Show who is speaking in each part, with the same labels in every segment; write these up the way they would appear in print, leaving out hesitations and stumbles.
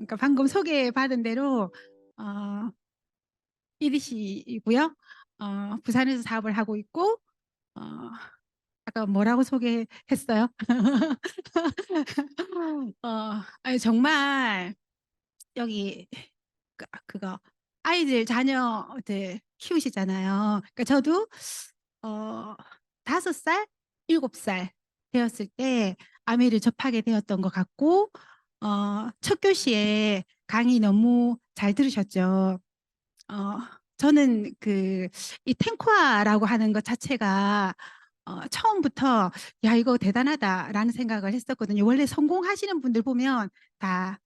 Speaker 1: 그러니까 방금 소개받은 대로 어, 이리씨이고요. 부산에서 사업을 하고 있고 어, 아까 뭐라고 소개했어요? 아니, 정말 여기 그거 아이들 자녀들 키우시잖아요. 그러니까 저도 어, 5살, 7살 되었을 때 아미를 접하게 되었던 것 같고 첫 교시에 강의 너무 잘 들으셨죠. 어, 저는 이 탱ኳ라고 하는 것 자체가 처음부터 야, 이거 대단하다라는 생각을 했었거든요. 원래 성공하시는 분들 보면 다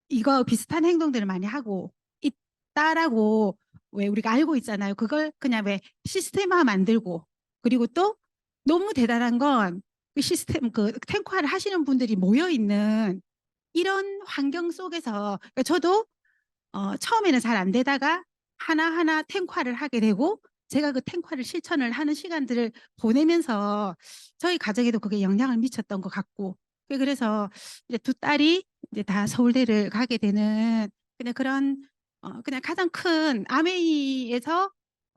Speaker 1: 이거 비슷한 행동들을 많이 하고 있다라고 왜 우리가 알고 있잖아요. 그걸 그냥 왜 시스템화 만들고 그리고 또 너무 대단한 건 그 시스템 탱화를 하시는 분들이 모여 있는 이런 환경 속에서 그러니까 저도 처음에는 잘 안 되다가 하나하나 탱화를 하게 되고 제가 그 탱화를 실천을 하는 시간들을 보내면서 저희 가정에도 그게 영향을 미쳤던 것 같고 그래서 이제 두 딸이 이제 다 서울대를 가게 되는 그냥 그런 그냥 가장 큰 아메이에서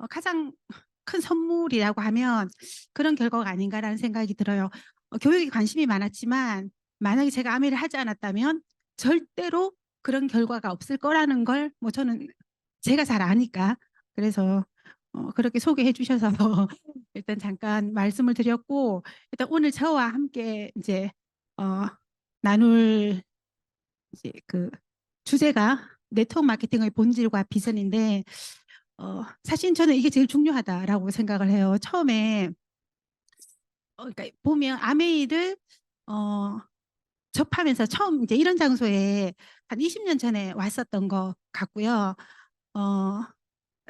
Speaker 1: 가장 큰 선물이라고 하면 그런 결과가 아닌가라는 생각이 들어요. 교육에 관심이 많았지만 만약에 제가 아메이를 하지 않았다면 절대로 그런 결과가 없을 거라는 걸 뭐 저는 제가 잘 아니까 그래서 그렇게 소개해 주셔서 일단 잠깐 말씀을 드렸고 일단 오늘 저와 함께 이제 어, 나눌 이제 그 주제가 네트워크 마케팅의 본질과 비전인데 사실 저는 이게 제일 중요하다라고 생각을 해요. 처음에 그러니까 보면 아메이를 어, 접하면서 처음 이제 이런 장소에 한 20년 전에 왔었던 것 같고요. 어,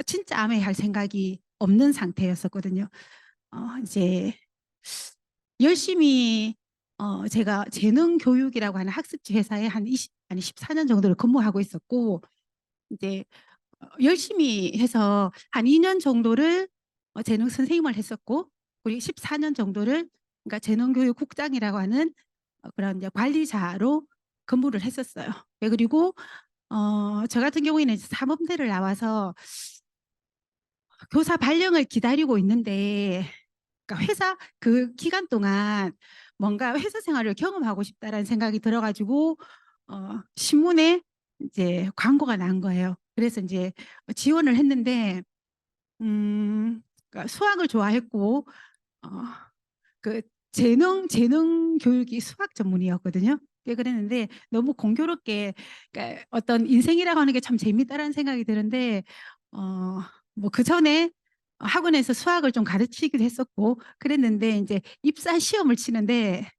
Speaker 1: 진짜 아메이 할 생각이 없는 상태였었거든요. 이제 열심히 제가 재능 교육이라고 하는 학습지 회사에 한 20, 아니 14년 정도를 근무하고 있었고 이제 열심히 해서 한 2년 정도를 재능 선생님을 했었고 우리 14년 정도를 그러니까 재능교육국장이라고 하는 그런 이제 관리자로 근무를 했었어요. 네, 그리고 저 같은 경우에는 이제 사범대를 나와서 교사 발령을 기다리고 있는데 그러니까 회사 그 기간 동안 뭔가 회사 생활을 경험하고 싶다라는 생각이 들어가지고 신문에 이제 광고가 난 거예요. 그래서 이제 지원을 했는데 그러니까 수학을 좋아했고 어, 그 재능 교육이 수학 전문이었거든요. 그랬는데 너무 공교롭게 그러니까 어떤 인생이라고 하는 게 참 재밌다라는 생각이 드는데 뭐 그 전에 학원에서 수학을 좀 가르치기도 했었고 그랬는데 이제 입사 시험을 치는데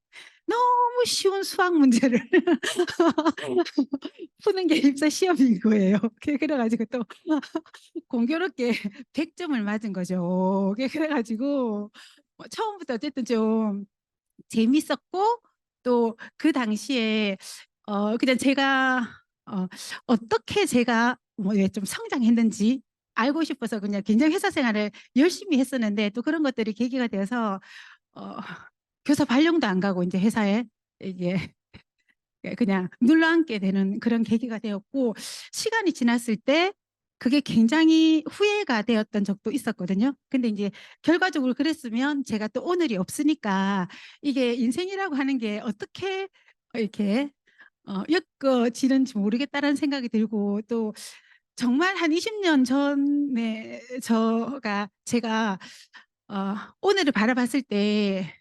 Speaker 1: 너무 쉬운 수학 문제를 푸는 게 입사 시험인 거예요. 그래가지고 또 공교롭게 100점을 맞은 거죠. 그래가지고 처음부터 어쨌든 좀 재밌었고 또 그 당시에 그냥 제가 어, 어떻게 제가 뭐좀 성장했는지 알고 싶어서 그냥 굉장히 회사 생활을 열심히 했었는데 또 그런 것들이 계기가 되어서 어, 교사 발령도 안 가고 이제 회사에 이제 그냥 눌러앉게 되는 그런 계기가 되었고 시간이 지났을 때 그게 굉장히 후회가 되었던 적도 있었거든요. 근데 이제 결과적으로 그랬으면 제가 또 오늘이 없으니까 이게 인생이라고 하는 게 어떻게 이렇게 엮어지는지 모르겠다라는 생각이 들고 또 정말 한 20년 전에 제가 오늘을 바라봤을 때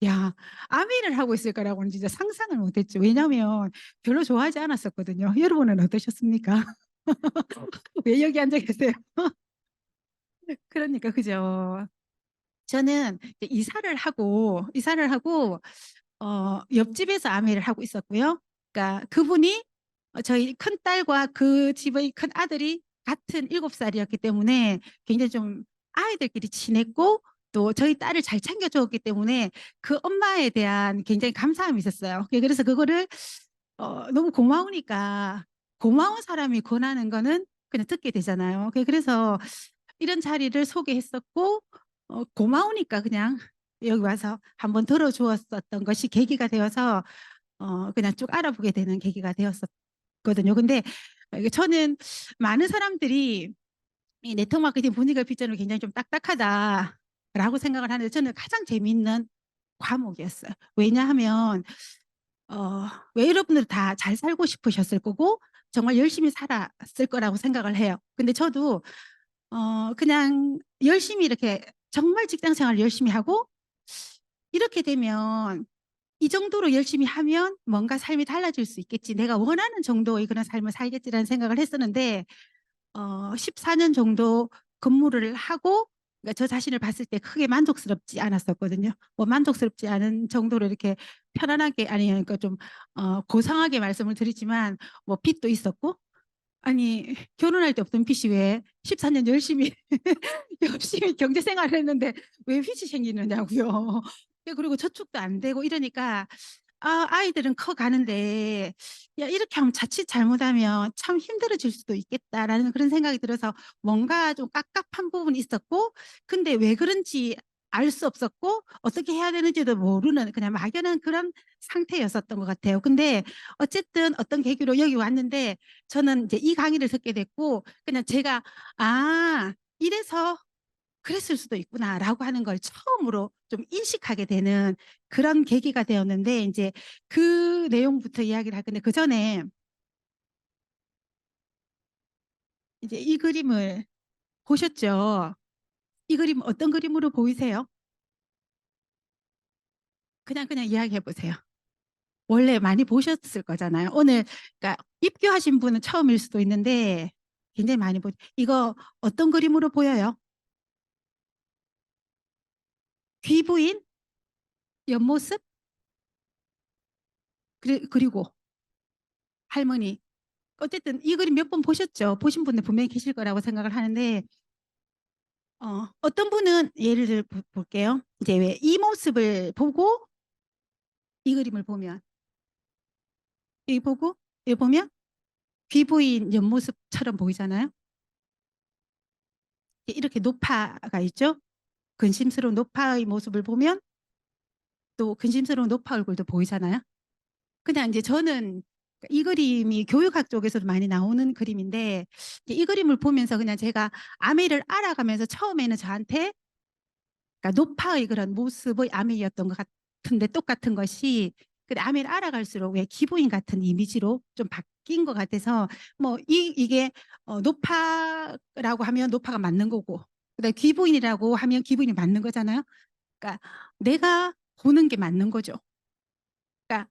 Speaker 1: 야, 아미를 하고 있을 거라고는 진짜 상상을 못했죠. 왜냐하면 별로 좋아하지 않았었거든요. 여러분은 어떠셨습니까? 왜 여기 앉아 계세요? 그러니까 그죠. 저는 이제 이사를 하고 옆집에서 아미를 하고 있었고요. 그러니까 그분이 저희 큰 딸과 그 집의 큰 아들이 같은 7살이었기 때문에 굉장히 좀 아이들끼리 친했고 또 저희 딸을 잘 챙겨주었기 때문에 그 엄마에 대한 굉장히 감사함이 있었어요. 그래서 그거를 너무 고마우니까 고마운 사람이 권하는 거는 그냥 듣게 되잖아요. 그래서 이런 자리를 소개했었고 고마우니까 그냥 여기 와서 한번 들어주었었던 것이 계기가 되어서 그냥 쭉 알아보게 되는 계기가 되었었죠. 있거든요. 근데 이게 저는 많은 사람들이 이 네트워크 마케팅 분위기를 빚자는 굉장히 좀 딱딱하다라고 생각을 하는데 저는 가장 재미있는 과목이었어요. 왜냐하면 어, 왜 여러분들 다 잘 살고 싶으셨을 거고 정말 열심히 살았을 거라고 생각을 해요. 근데 저도 그냥 열심히 이렇게 정말 직장 생활을 열심히 하고 이렇게 되면 이 정도로 열심히 하면 뭔가 삶이 달라질 수 있겠지. 내가 원하는 정도의 그런 삶을 살겠지라는 생각을 했었는데 14년 정도 근무를 하고 그러니까 저 자신을 봤을 때 크게 만족스럽지 않았었거든요. 뭐 만족스럽지 않은 정도로 이렇게 편안하게 아니 그러니까 좀 고상하게 말씀을 드리지만 뭐 빚도 있었고 아니 결혼할 때 없던 빚이 왜 14년 열심히 열심히 경제 생활을 했는데 왜 빚이 생기느냐고요. 그리고 저축도 안 되고 이러니까 아이들은 커가는데 야 이렇게 하면 자칫 잘못하면 참 힘들어질 수도 있겠다라는 그런 생각이 들어서 뭔가 좀 깝깝한 부분이 있었고 근데 왜 그런지 알 수 없었고 어떻게 해야 되는지도 모르는 그냥 막연한 그런 상태였었던 것 같아요. 근데 어쨌든 어떤 계기로 여기 왔는데 저는 이제 이 강의를 듣게 됐고 그냥 제가 이래서 그랬을 수도 있구나라고 하는 걸 처음으로 좀 인식하게 되는 그런 계기가 되었는데 이제 그 내용부터 이야기를 할 건데 그 전에 이제 이 그림을 보셨죠? 이 그림 어떤 그림으로 보이세요? 그냥 이야기해 보세요. 원래 많이 보셨을 거잖아요. 오늘 그러니까 입교하신 분은 처음일 수도 있는데 굉장히 많이 이거 어떤 그림으로 보여요? 귀부인 옆모습 그리고 할머니 어쨌든 이 그림 몇 번 보셨죠? 보신 분들 분명히 계실 거라고 생각을 하는데 어떤 분은 예를 들어 볼게요. 이제 왜 이 모습을 보고 이 그림을 보면 이 보고 이 보면 귀부인 옆모습처럼 보이잖아요. 이렇게 노파가 있죠. 근심스러운 노파의 모습을 보면 또 근심스러운 노파 얼굴도 보이잖아요. 그냥 이제 저는 이 그림이 교육학 쪽에서도 많이 나오는 그림인데 이 그림을 보면서 그냥 제가 아메이를 알아가면서 처음에는 저한테 그러니까 노파의 그런 모습의 아메이였던 것 같은데 똑같은 것이 근데 아메이를 알아갈수록 왜 기부인 같은 이미지로 좀 바뀐 것 같아서 뭐 이게 노파라고 하면 노파가 맞는 거고 그다음에 기부인이라고 하면 기부인이 맞는 거잖아요. 그러니까 내가 보는 게 맞는 거죠. 그러니까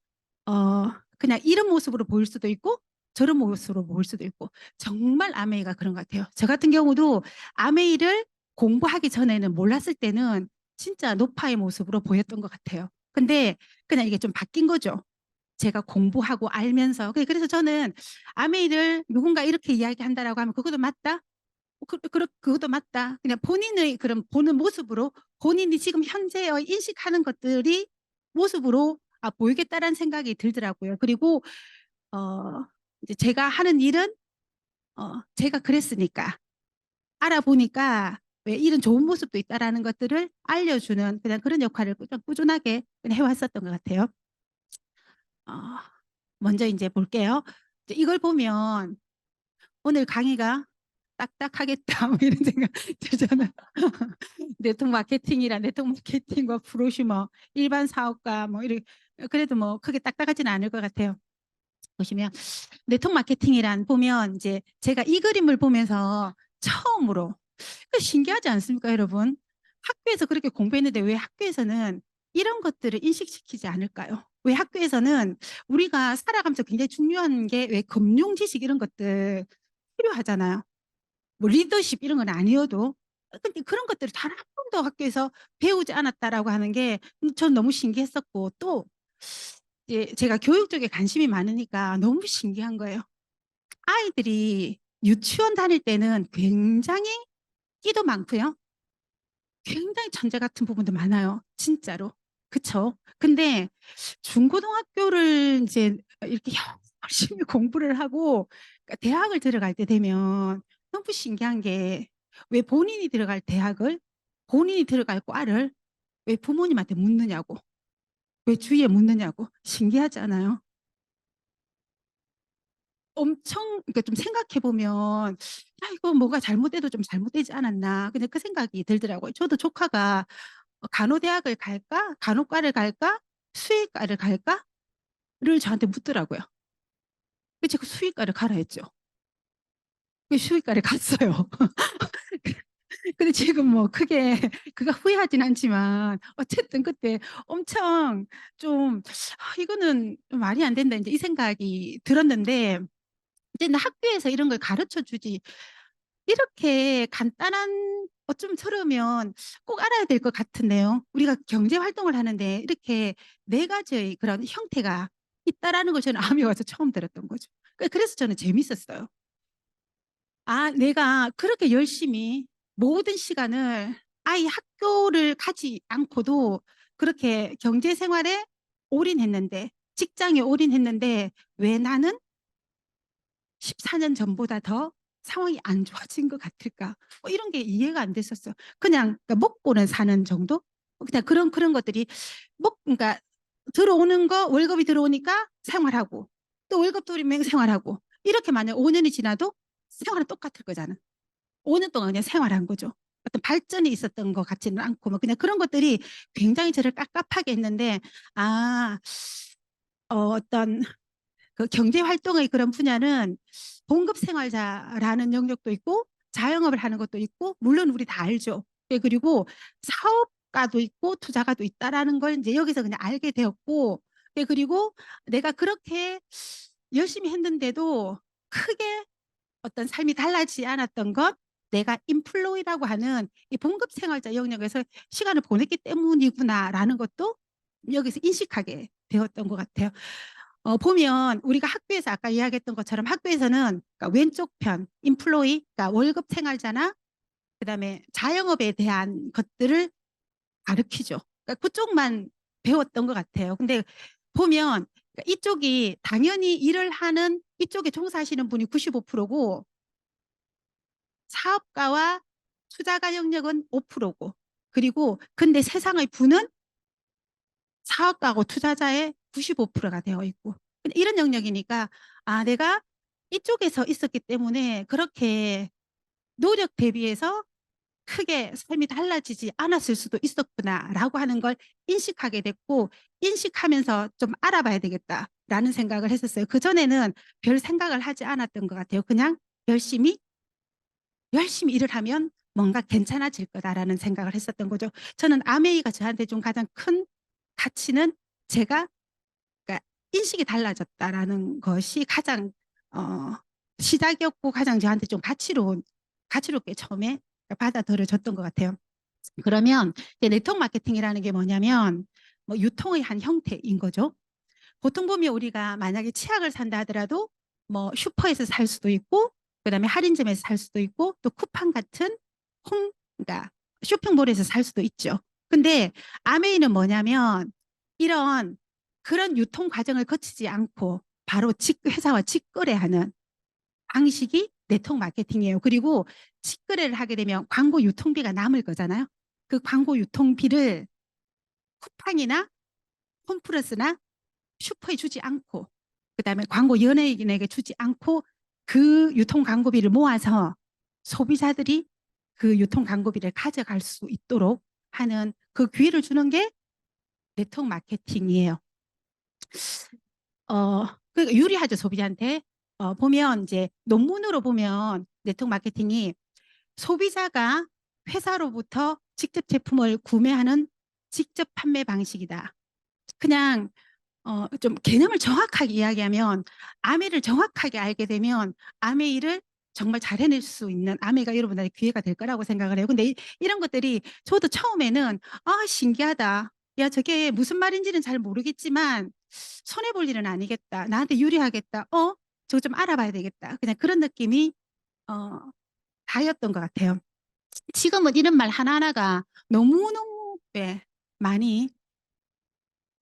Speaker 1: 그냥 이런 모습으로 보일 수도 있고 저런 모습으로 보일 수도 있고 정말 아메이가 그런 것 같아요. 저 같은 경우도 아메이를 공부하기 전에는 몰랐을 때는 진짜 노파의 모습으로 보였던 것 같아요. 근데 그냥 이게 좀 바뀐 거죠. 제가 공부하고 알면서 그래서 저는 아메이를 누군가 이렇게 이야기한다라고 하면 그것도 맞다. 그것도 맞다. 그냥 본인의 그런 보는 모습으로 본인이 지금 현재의 인식하는 것들이 모습으로 보이겠다라는 생각이 들더라고요. 그리고 어, 이제 제가 하는 일은 제가 그랬으니까 알아보니까 왜 이런 좋은 모습도 있다라는 것들을 알려주는 그냥 그런 역할을 꾸준하게 그냥 해왔었던 것 같아요. 어, 먼저 이제 볼게요. 이제 이걸 보면 오늘 강의가 딱딱하겠다 뭐 이런 생각 들잖아요. 네트워크 마케팅이란 네트워크 마케팅과 프로슈머 일반 사업가 뭐 이렇게 그래도 뭐 크게 딱딱하지는 않을 것 같아요. 보시면 네트워크 마케팅이란 보면 이제 제가 이 그림을 보면서 처음으로 신기하지 않습니까, 여러분? 학교에서 그렇게 공부했는데 왜 학교에서는 이런 것들을 인식시키지 않을까요? 왜 학교에서는 우리가 살아가면서 굉장히 중요한 게 왜 금융 지식 이런 것들 필요하잖아요. 뭐 리더십 이런 건 아니어도 근데 그런 것들을 단 한 번도 학교에서 배우지 않았다라고 하는 게 전 너무 신기했었고 또 제가 교육 쪽에 관심이 많으니까 너무 신기한 거예요. 아이들이 유치원 다닐 때는 굉장히 끼도 많고요. 굉장히 천재 같은 부분도 많아요. 진짜로. 그쵸? 근데 중고등학교를 이제 이렇게 열심히 공부를 하고 그러니까 대학을 들어갈 때 되면 너무 신기한 게 왜 본인이 들어갈 대학을 본인이 들어갈 과를 왜 부모님한테 묻느냐고 왜 주위에 묻느냐고 신기하지 않아요? 엄청, 그러니까 좀 생각해 보면 '야 이거 뭐가 잘못돼도 좀 잘못되지 않았나.' 그냥 그 생각이 들더라고요. 저도 조카가 간호대학을 갈까? 간호과를 갈까? 수의과를 갈까?"를 저한테 묻더라고요. 그래서 제가 수의과를 가라 했죠. 그 수의과를 갔어요. 근데 지금 뭐 크게 그가 후회하진 않지만 어쨌든 그때 엄청 좀 '아 이거는 좀 말이 안 된다.' 인제 이 생각이 들었는데, 이제는 학교에서 이런 걸 가르쳐 주지, 이렇게 간단한 좀 들으면 꼭 알아야 될 것 같은데요. 우리가 경제 활동을 하는데 이렇게 네 가지의 그런 형태가 있다라는 걸 저는 암에 와서 처음 들었던 거죠. 그래서 저는 재밌었어요. 아 내가 그렇게 열심히 모든 시간을 아이 학교를 가지 않고도 그렇게 경제 생활에 올인했는데, 직장에 올인했는데 왜 나는 14년 전보다 더 상황이 안 좋아진 것 같을까? 이런 게 이해가 안 됐었어요. 그냥 그러니까 먹고는 사는 정도? 그냥 그런 것들이 그러니까 들어오는 거, 월급이 들어오니까 생활하고, 또 월급 들어오면 생활하고, 이렇게 만약 5 년이 지나도 생활은 똑같을 거잖아. 5년 동안 그냥 생활한 거죠. 어떤 발전이 있었던 것 같지는 않고 뭐 그냥 그런 것들이 굉장히 저를 깝깝하게 했는데, 아 어떤 그 경제 활동의 그런 분야는 봉급 생활자라는 영역도 있고 자영업을 하는 것도 있고, 물론 우리 다 알죠. 예, 그리고 사업가도 있고 투자가도 있다라는 걸 인제 여기서 그냥 알게 되었고, 예, 그리고 내가 그렇게 열심히 했는데도 크게 어떤 삶이 달라지지 않았던 것, 내가 인플로이라고 하는 이 봉급 생활자 영역에서 시간을 보냈기 때문이구나라는 것도 여기서 인식하게 되었던 것 같아요. 보면 우리가 학교에서 아까 이야기했던 것처럼 학교에서는 그러니까 왼쪽 편 인플로이, 그러니까 월급 생활자나 그다음에 자영업에 대한 것들을 가르치죠. 그러니까 그쪽만 배웠던 것 같아요. 근데 보면 그러니까 이쪽이 당연히 일을 하는 이쪽에 종사하시는 분이 95%고 사업가와 투자가 영역은 5%고, 그리고 근데 세상의 부는 사업가하고 투자자의 95%가 되어 있고, 근데 이런 영역이니까 '아 내가 이쪽에서 있었기 때문에 그렇게 노력 대비해서 크게 삶이 달라지지 않았을 수도 있었구나.'라고 하는 걸 인식하게 됐고, 인식하면서 '좀 알아봐야 되겠다.'라는 생각을 했었어요. 그전에는 별 생각을 하지 않았던 것 같아요. 그냥 열심히 열심히 일을 하면 뭔가 괜찮아질 거다라는 생각을 했었던 거죠. 저는 아메이가 저한테 준 가장 큰 가치는 제가, 그러니까 인식이 달라졌다라는 것이 가장 어 시작이었고, 가장 저한테 좀 가치롭게 처음에 받아들여졌던 것 같아요. 그러면 이제 네트워크 마케팅이라는 게 뭐냐면 뭐 유통의 한 형태인 거죠. 보통 보면 우리가 만약에 치약을 산다 하더라도 뭐 슈퍼에서 살 수도 있고, 그다음에 할인점에서 살 수도 있고, 또 쿠팡 같은 그러니까 쇼핑몰에서 살 수도 있죠. 근데 아메이는 뭐냐면 이런 그런 유통 과정을 거치지 않고 바로 회사와 직거래하는 방식이 네트워크 마케팅이에요. 그리고 직거래를 하게 되면 광고 유통비가 남을 거잖아요. 그 광고 유통비를 쿠팡이나 홈플러스나 슈퍼에 주지 않고, 그다음에 광고 연예인에게 주지 않고 그 유통 광고비를 모아서 소비자들이 그 유통 광고비를 가져갈 수 있도록 하는 그 기회를 주는 게 네트워크 마케팅이에요. 그러니까 유리하죠, 소비자한테. 보면 이제 논문으로 보면 네트워크 마케팅이 소비자가 회사로부터 직접 제품을 구매하는 직접 판매 방식이다. 그냥 좀 개념을 정확하게 이야기하면, 아메이를 정확하게 알게 되면 아메이를 정말 잘 해낼 수 있는 아메이가 여러분들의 기회가 될 거라고 생각을 해요. 근데 이런 것들이 저도 처음에는 '아 신기하다. 야 저게 무슨 말인지는 잘 모르겠지만 손해 볼 일은 아니겠다. 나한테 유리하겠다. 저거 좀 알아봐야 되겠다.' 그냥 그런 느낌이 어 다였던 것 같아요. 지금은 이런 말 하나하나가 너무너무, 예, 많이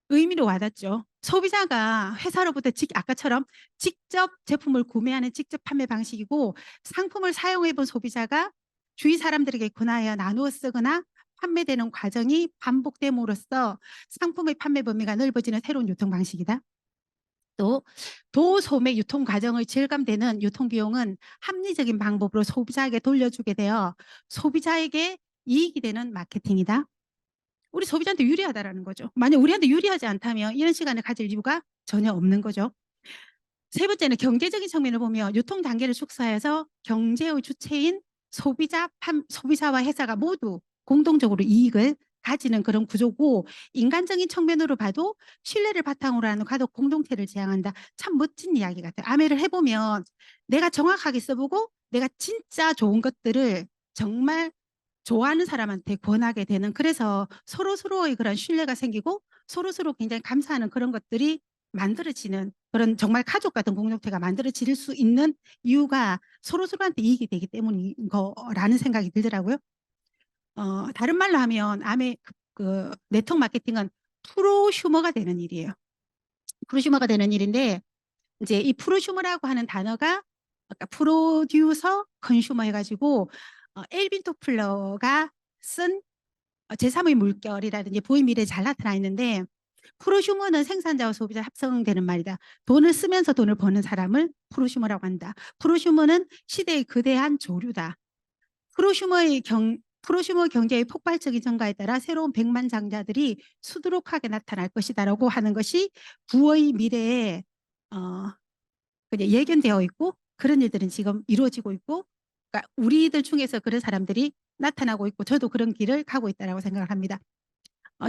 Speaker 1: 의미로 와닿죠. 소비자가 회사로부터 아까처럼 직접 제품을 구매하는 직접 판매 방식이고, 상품을 사용해 본 소비자가 주위 사람들에게 권하여 나누어 쓰거나 판매되는 과정이 반복됨으로써 상품의 판매 범위가 넓어지는 새로운 유통 방식이다. 또 도소매 유통 과정의 절감되는 유통 비용은 합리적인 방법으로 소비자에게 돌려주게 되어 소비자에게 이익이 되는 마케팅이다. 우리 소비자한테 유리하다라는 거죠. 만약 우리한테 유리하지 않다면 이런 시간을 가질 이유가 전혀 없는 거죠. 세 번째는 경제적인 측면을 보면 유통 단계를 축소해서 경제의 주체인 소비자와 회사가 모두 공동적으로 이익을 가지는 그런 구조고, 인간적인 측면으로 봐도 신뢰를 바탕으로 하는 가족 공동체를 지향한다. 참 멋진 이야기 같아요. 아메를 해보면 내가 정확하게 써보고 내가 진짜 좋은 것들을 정말 좋아하는 사람한테 권하게 되는, 그래서 서로서로의 그런 신뢰가 생기고 서로서로 굉장히 감사하는 그런 것들이 만들어지는, 그런 정말 가족 같은 공동체가 만들어질 수 있는 이유가 서로서로한테 이익이 되기 때문인 거라는 생각이 들더라고요. 다른 말로 하면 그 네트워크 마케팅은 프로슈머가 되는 일이에요. 프로슈머가 되는 일인데, 이제 이 프로슈머라고 하는 단어가 아까 프로듀서 컨슈머 해가지고 엘빈 토플러가 쓴 제3의 물결이라든지 보이 미래에 잘 나타나 있는데, 프로슈머는 생산자와 소비자 합성되는 말이다. 돈을 쓰면서 돈을 버는 사람을 프로슈머라고 한다. 프로슈머는 시대의 거대한 조류다. 프로슈머 경제의 폭발적인 증가에 따라 새로운 백만장자들이 수두룩하게 나타날 것이다라고 하는 것이 부의 미래에 그냥 예견되어 있고, 그런 일들은 지금 이루어지고 있고, 그러니까 우리들 중에서 그런 사람들이 나타나고 있고 저도 그런 길을 가고 있다고 생각을 합니다.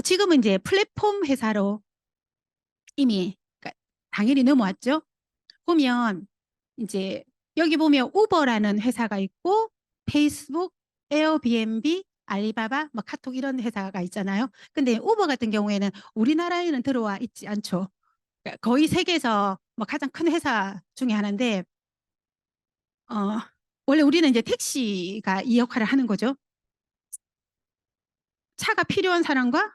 Speaker 1: 지금은 이제 플랫폼 회사로 이미 그러니까 당연히 넘어왔죠. 보면 이제 여기 보면 우버라는 회사가 있고 페이스북, 에어비앤비, 알리바바, 뭐 카톡 이런 회사가 있잖아요. 근데 우버 같은 경우에는 우리나라에는 들어와 있지 않죠. 그러니까 거의 세계에서 뭐 가장 큰 회사 중에 하나인데, 어, 원래 우리는 이제 택시가 이 역할을 하는 거죠. 차가 필요한 사람과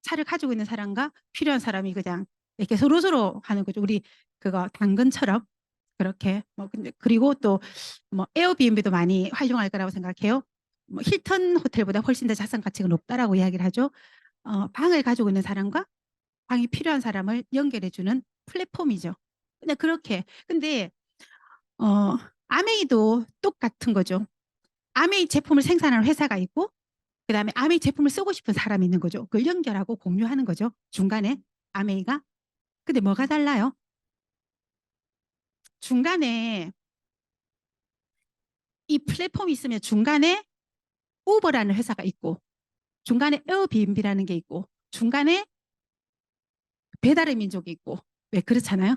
Speaker 1: 차를 가지고 있는 사람과 필요한 사람이 그냥 이렇게 서로서로 하는 거죠. 우리 그거 당근처럼 그렇게. 뭐 근데 그리고 또 뭐 에어비앤비도 많이 활용할 거라고 생각해요. 뭐 힐튼 호텔보다 훨씬 더 자산 가치가 높다라고 이야기를 하죠. 방을 가지고 있는 사람과 방이 필요한 사람을 연결해주는 플랫폼이죠. 그냥 그렇게. 근데 어, 아메이도 똑같은 거죠. 아메이 제품을 생산하는 회사가 있고 그다음에 아메이 제품을 쓰고 싶은 사람이 있는 거죠. 그걸 연결하고 공유하는 거죠. 중간에 아메이가. 근데 뭐가 달라요? 중간에 이 플랫폼이 있으면 중간에 우버라는 회사가 있고 중간에 에어비앤비라는 게 있고 중간에 배달의 민족이 있고, 왜 그렇잖아요.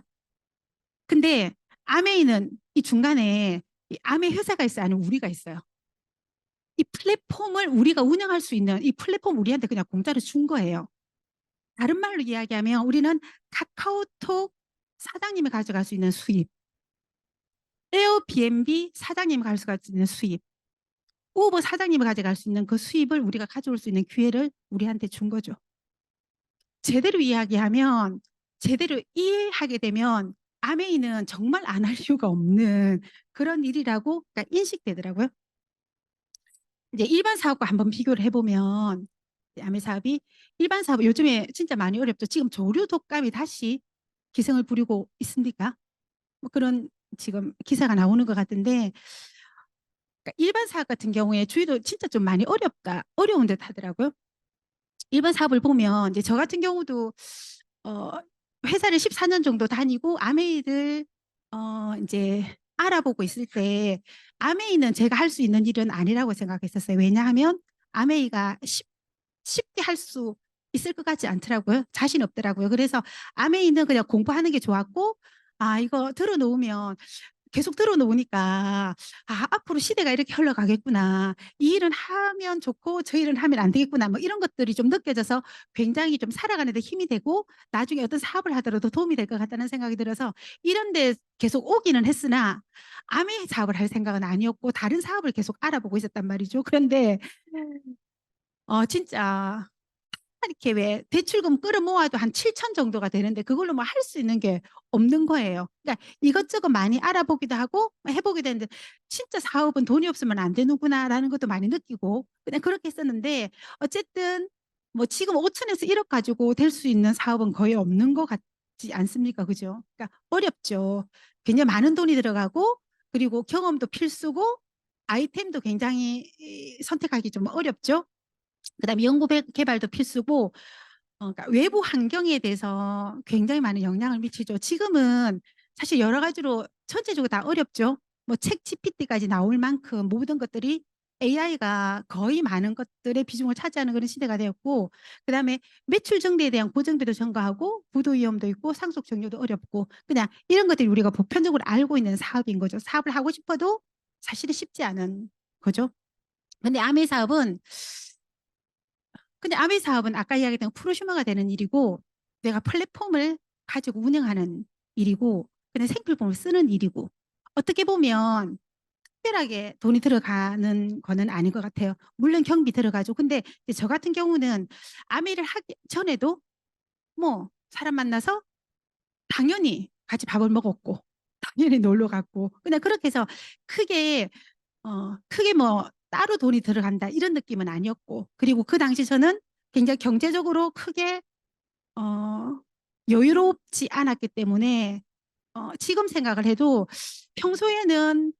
Speaker 1: 근데 아메이는 이 중간에 이 아메이 회사가 있어요, 아니면 우리가 있어요? 이 플랫폼을 우리가 운영할 수 있는 이 플랫폼 우리한테 그냥 공짜로 준 거예요. 다른 말로 이야기하면 우리는 카카오톡 사장님이 가져갈 수 있는 수입, 에어비앤비 사장님이 가져갈 수 있는 수입, 우버 사장님이 가져갈 수 있는 그 수입을 우리가 가져올 수 있는 기회를 우리한테 준 거죠. 제대로 이야기하면, 제대로 이해하게 되면 아메이는 정말 안 할 이유가 없는 그런 일이라고 그러니까 인식되더라고요. 이제 일반 사업과 한번 비교를 해보면 아메 사업이, 일반 사업 요즘에 진짜 많이 어렵죠. 지금 조류 독감이 다시 기승을 부리고 있습니까? 뭐 그런 지금 기사가 나오는 것 같은데, 그러니까 일반 사업 같은 경우에 주의도 진짜 좀 많이 어려운 듯 하더라고요. 일반 사업을 보면 이제 저 같은 경우도 어, 회사를 14년 정도 다니고 아메이를 이제 알아보고 있을 때 아메이는 제가 할 수 있는 일은 아니라고 생각했었어요. 왜냐하면 아메이가 쉽게 할 수 있을 것 같지 않더라고요. 자신 없더라고요. 그래서 아메이는 그냥 공부하는 게 좋았고, 아, 이거 들어놓으면 계속 들어놓으니까 앞으로 시대가 이렇게 흘러가겠구나. 이 일은 하면 좋고 저 일은 하면 안 되겠구나. 뭐 이런 것들이 좀 느껴져서 굉장히 좀 살아가는 데 힘이 되고 나중에 어떤 사업을 하더라도 도움이 될 것 같다는 생각이 들어서 이런 데 계속 오기는 했으나 아메 사업을 할 생각은 아니었고 다른 사업을 계속 알아보고 있었단 말이죠. 그런데 진짜 이렇게 왜 대출금 끌어모아도 한 7천 정도가 되는데 그걸로 뭐 할 수 있는 게 없는 거예요. 그러니까 이것저것 많이 알아보기도 하고 해보기도 했는데 진짜 사업은 돈이 없으면 안 되는구나라는 것도 많이 느끼고 그냥 그렇게 했었는데, 어쨌든 뭐 지금 5천에서 1억 가지고 될 수 있는 사업은 거의 없는 것 어렵지 않습니까? 그죠? 그러니까 어렵죠. 굉장히 많은 돈이 들어가고 그리고 경험도 필수고 아이템도 굉장히 선택하기 좀 어렵죠. 그다음에 연구 개발도 필수고 그러니까 외부 환경에 대해서 굉장히 많은 영향을 미치죠. 지금은 사실 여러 가지로 전체적으로 다 어렵죠. 뭐 책 GPT까지 나올 만큼 모든 것들이 AI가 거의 많은 것들의 비중을 차지하는 그런 시대가 되었고, 그다음에 매출 증대에 대한 고정비도 증가하고 부도 위험도 있고 상속 정료도 어렵고 그냥 이런 것들이 우리가 보편적으로 알고 있는 사업인 거죠. 사업을 하고 싶어도 사실은 쉽지 않은 거죠. 근데 아메 사업은 근데 아메 사업은 아까 이야기했던 프로슈머가 되는 일이고 내가 플랫폼을 가지고 운영하는 일이고 그냥 생필품을 쓰는 일이고 어떻게 보면 특별하게 돈이 들어가는 거는 아닌 것 같아요. 물론 경비 들어가죠. 근데 이제 저 같은 경우는 아메를 하기 전에도 뭐 사람 만나서 당연히 같이 밥을 먹었고 당연히 놀러 갔고 그냥 그렇게 해서 크게 크게 뭐 따로 돈이 들어간다 이런 느낌은 아니었고 그리고 그 당시 저는 굉장히 경제적으로 크게 어, 여유롭지 않았기 때문에 지금 생각을 해도 평소에는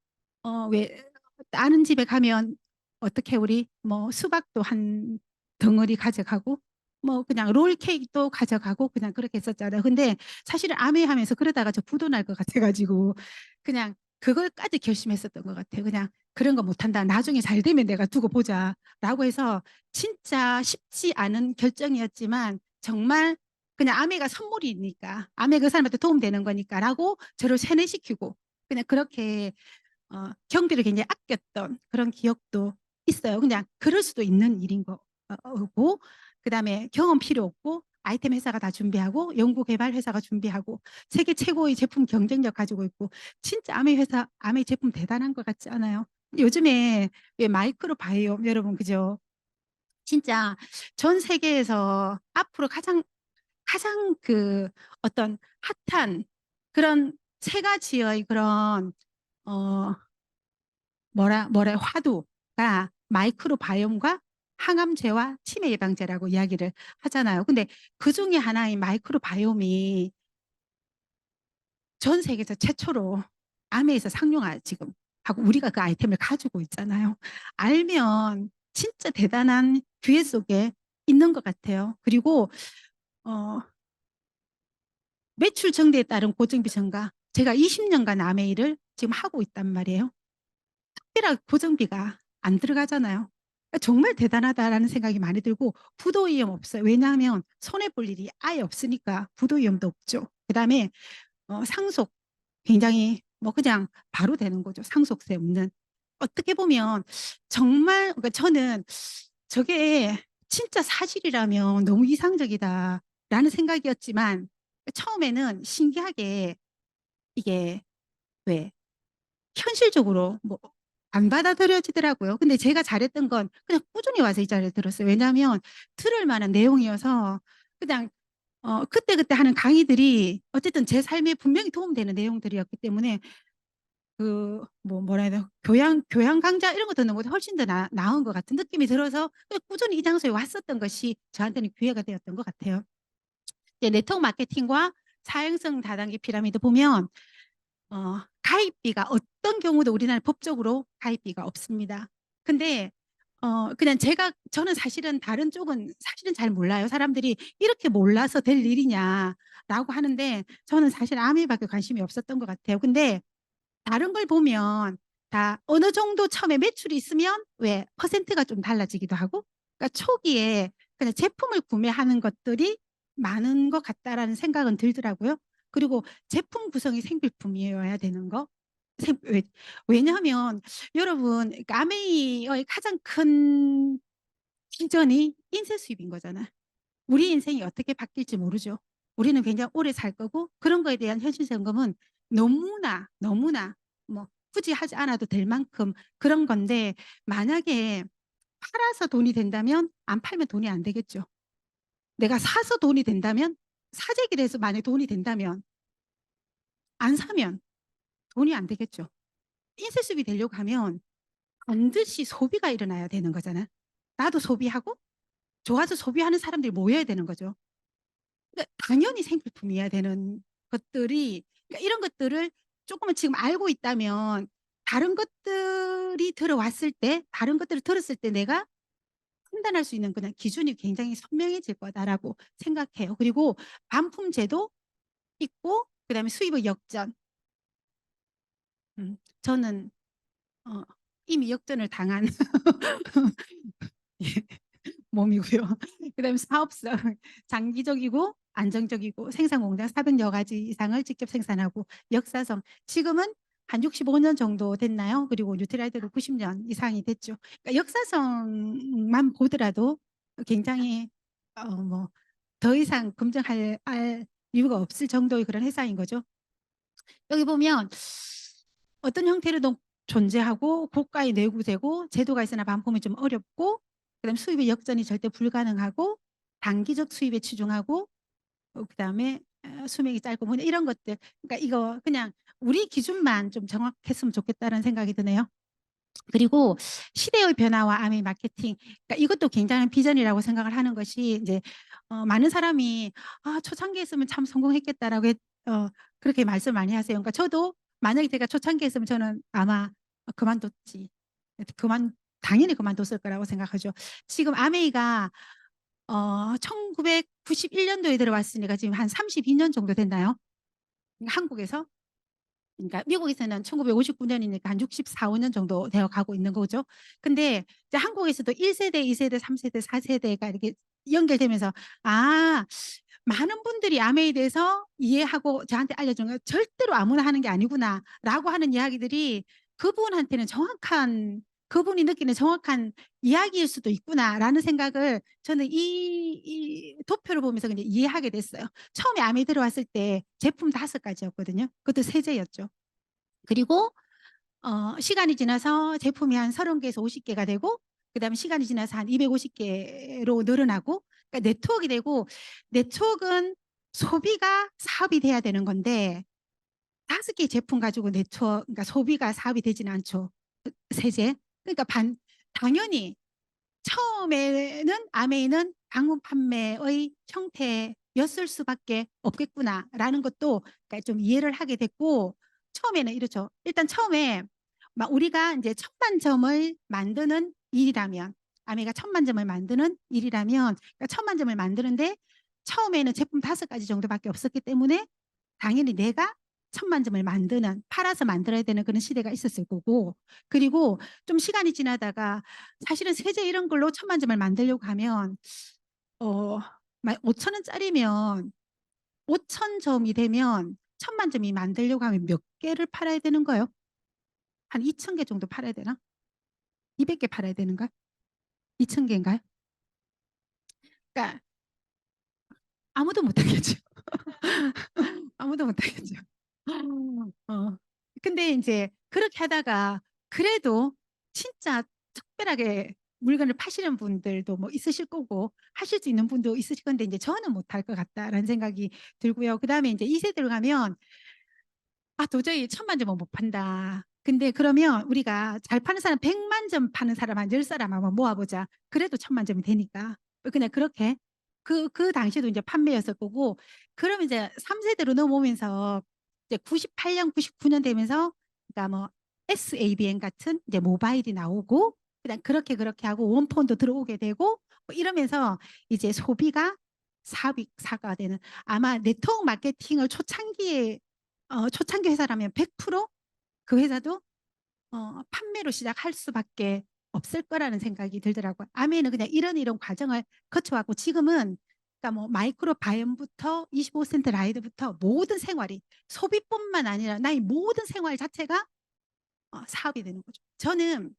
Speaker 1: 왜 아는 집에 가면 어떻게 우리 뭐 수박도 한 덩어리 가져가고 뭐 그냥 롤 케이크도 가져가고 그냥 그렇게 했었잖아요. 근데 사실은 아메하면서 그러다가 저 부도 날 것 같아가지고 그냥 그걸까지 결심했었던 것 같아요. 그냥 그런 거 못한다. 나중에 잘 되면 내가 두고 보자라고 해서 진짜 쉽지 않은 결정이었지만 정말 그냥 아메가 선물이니까 아메 그 사람한테 도움되는 거니까라고 저를 세뇌시키고 그냥 그렇게 경비를 굉장히 아꼈던 그런 기억도 있어요. 그냥 그럴 수도 있는 일인 거고 그다음에 경험 필요 없고 아이템 회사가 다 준비하고 연구 개발 회사가 준비하고 세계 최고의 제품 경쟁력 가지고 있고 진짜 아메 회사 아메 제품 대단한 것 같지 않아요? 요즘에 왜 마이크로 바이옴 여러분 그죠? 진짜 전 세계에서 앞으로 가장 그 어떤 핫한 그런 세 가지의 그런 어 뭐라 화두가 마이크로바이옴과 항암제와 치매 예방제라고 이야기를 하잖아요. 근데 그 중에 하나인 마이크로바이옴이 전 세계에서 최초로 암에서 상용화 지금 하고 우리가 그 아이템을 가지고 있잖아요. 알면 진짜 대단한 기회 속에 있는 것 같아요. 그리고 어, 매출 증대에 따른 고정비 증가. 제가 20년간 아메 일을 지금 하고 있단 말이에요. 특별한 고정비가 안 들어가잖아요. 정말 대단하다라는 생각이 많이 들고 부도 위험 없어요. 왜냐하면 손해 볼 일이 아예 없으니까 부도 위험도 없죠. 그다음에 상속 굉장히 뭐 그냥 바로 되는 거죠. 상속세 없는. 어떻게 보면 정말 그러니까 저는 저게 진짜 사실이라면 너무 이상적이다라는 생각이었지만 처음에는 신기하게 이게 왜 현실적으로 뭐 안 받아들여지더라고요. 근데 제가 잘했던 건 그냥 꾸준히 와서 이 자리를 들었어요. 왜냐하면 들을 만한 내용이어서 그냥 그때그때 하는 강의들이 어쨌든 제 삶에 분명히 도움되는 내용들이었기 때문에 그 뭐 뭐라 해야 되나 교양 강좌 이런 거 듣는 것보다 훨씬 더 나은 것 같은 느낌이 들어서 그냥 꾸준히 이 장소에 왔었던 것이 저한테는 기회가 되었던 것 같아요. 이제 네트워크 마케팅과 사행성 다단계 피라미드 보면 가입비가 어떤 경우도 우리나라 법적으로 가입비가 없습니다. 근데 그냥 저는 사실은 다른 쪽은 사실은 잘 몰라요. 사람들이 이렇게 몰라서 될 일이냐라고 하는데 저는 사실 아미밖에 관심이 없었던 것 같아요. 근데 다른 걸 보면 다 어느 정도 처음에 매출이 있으면 왜 퍼센트가 좀 달라지기도 하고 그러니까 초기에 그냥 제품을 구매하는 것들이 많은 것 같다라는 생각은 들더라고요. 그리고 제품 구성이 생필품이어야 되는 거. 왜냐하면 여러분 아메이의 가장 큰 비전이 인쇄 수입인 거잖아. 우리 인생이 어떻게 바뀔지 모르죠. 우리는 굉장히 오래 살 거고 그런 거에 대한 현실 점검은 너무나 뭐 굳이 하지 않아도 될 만큼 그런 건데 만약에 팔아서 돈이 된다면 안 팔면 돈이 안 되겠죠. 내가 사서 돈이 된다면 사재기를 해서 만약 돈이 된다면 안 사면 돈이 안 되겠죠. 인쇄수입이 되려고 하면 반드시 소비가 일어나야 되는 거잖아. 나도 소비하고 좋아서 소비하는 사람들이 모여야 되는 거죠. 그러니까 당연히 생필품이어야 되는 것들이, 그러니까 이런 것들을 쪼끔은 지금 알고 있다면 다른 것들이 들어왔을 때, 다른 것들을 들었을 때 내가 판단할 수 있는 그냥 기준이 굉장히 선명해질 거다라고 생각해요. 그리고 반품제도 있고 그다음에 수입의 역전. 저는 어 이미 역전을 당한 예 몸이고요. 그다음에 사업성 장기적이고 안정적이고 생산 공장 400여 가지 이상을 직접 생산하고 역사성 지금은 한 65년 정도 됐나요? 그리고 뉴트라이트도 90년 이상이 됐죠. 그러니까 역사성만 보더라도 굉장히 뭐 더 이상 검증할 이유가 없을 정도의 그런 회사인 거죠. 여기 보면 어떤 형태로든 존재하고 고가의 내구재고 제도가 있으나 반품이 좀 어렵고 그다음에 수입의 역전이 절대 불가능하고 단기적 수입에 치중하고 그다음에 수명이 짧고 뭐 이런 것들, 그러니까 이거 그냥 우리 기준만 좀 정확했으면 좋겠다는 생각이 드네요. 그리고 시대의 변화와 아메이 마케팅, 그러니까 이것도 굉장한 비전이라고 생각을 하는 것이 인제 많은 사람이 "아 초창기에 했으면 참 성공했겠다."라고 그렇게 말씀을 많이 하세요. 그러니까 저도 만약에 제가 초창기에 했으면 저는 아마 그만뒀지. 그만 당연히 그만뒀을 거라고 생각하죠. 지금 아메이가 1991 년도에 들어왔으니까 지금 한 32년 정도 됐나요? 한국에서? 그러니까 미국에서는 1959 년이니까 한 64-5년 정도 되어 가고 있는 거죠. 근데 이제 한국에서도 1 세대, 2 세대, 3 세대, 4 세대가 이렇게 연결되면서 아 많은 분들이 아메에 대해서 이해하고 저한테 알려준 거 '절대로 아무나 하는 게 아니구나.'라고 하는 이야기들이 그분한테는 정확한, 그분이 느끼는 정확한 이야기일 수도 있구나라는 생각을 저는 이 도표를 보면서 그냥 이해하게 됐어요. 처음에 아메에 들어왔을 때 제품 5 가지였거든요. 그것도 세제였죠. 그리고 시간이 지나서 제품이 한 30 개에서 50 개가 되고 그다음에 시간이 지나서 한 250 개로 늘어나고, 그러니까 네트워크가 되고, 네트워크는 소비가 사업이 돼야 되는 건데 5 개의 제품 가지고 그러니까 소비가 사업이 되지는 않죠, 세제. 그러니까 당연히 처음에는 아메이는 방문 판매의 형태였을 수밖에 없겠구나라는 것도 그러니까 좀 이해를 하게 됐고, 처음에는 이렇죠. 일단 처음에 막 우리가 인제 10,000,000 점을 만드는 일이라면, 아메이가 10,000,000 점을 만드는 일이라면, 그러니까 10,000,000 점을 만드는데 처음에는 제품 5 가지 정도밖에 없었기 때문에 당연히 내가 1,000,000 점을 팔아서 만들어야 되는 그런 시대가 있었을 거고, 그리고 좀 시간이 지나다가 사실은 세제 이런 걸로 1,000,000 점을 만들려고 하면 어 만 5,000 원짜리면 5,000 점이 되면 1,000,000 점이 만들려고 하면 몇 개를 팔아야 되는 거예요? 한 2,000개 정도 팔아야 되나? 200개 팔아야 되는가? 2,000 개인가요? 그러니까 아무도 못 하겠죠. 아무도 못 하겠죠. 어. 근데 인제 그렇게 하다가 그래도 진짜 특별하게 물건을 파시는 분들도 뭐 있으실 거고 하실 수 있는 분도 있으실 건데 인제 '저는 못할 것 같다.'라는 생각이 들고요. 그다음에 인제 2 세대로 가면 '아 도저히 1,000,000 점은 못 판다.' 근데 그러면 우리가 잘 파는 사람 100만 점 파는 사람 한 10 사람 한번 모아 보자. 그래도 1,000,000 점이 되니까. 그냥 그렇게 그 당시에도 인제 판매였을 거고, 그러면 이제 3 세대로 넘어오면서 이제 98 년, 99년 되면서 그러니까 뭐 SABN 같은 이제 모바일이 나오고 그냥 그렇게 하고 원폰도 들어오게 되고 뭐 이러면서 이제 소비가 사가 되는, 아마 네트워크 마케팅을 초창기 회사라면 100%그 회사도 판매로 시작할 수밖에 없을 거라는 생각이 들더라고요. 아메는 그냥 이런 과정을 거쳐 왔고 지금은 그러니까 뭐 마이크로 바이옴부터 25 센트 라이드부터 모든 생활이 소비뿐만 아니라 나의 모든 생활 자체가 사업이 되는 거죠. 저는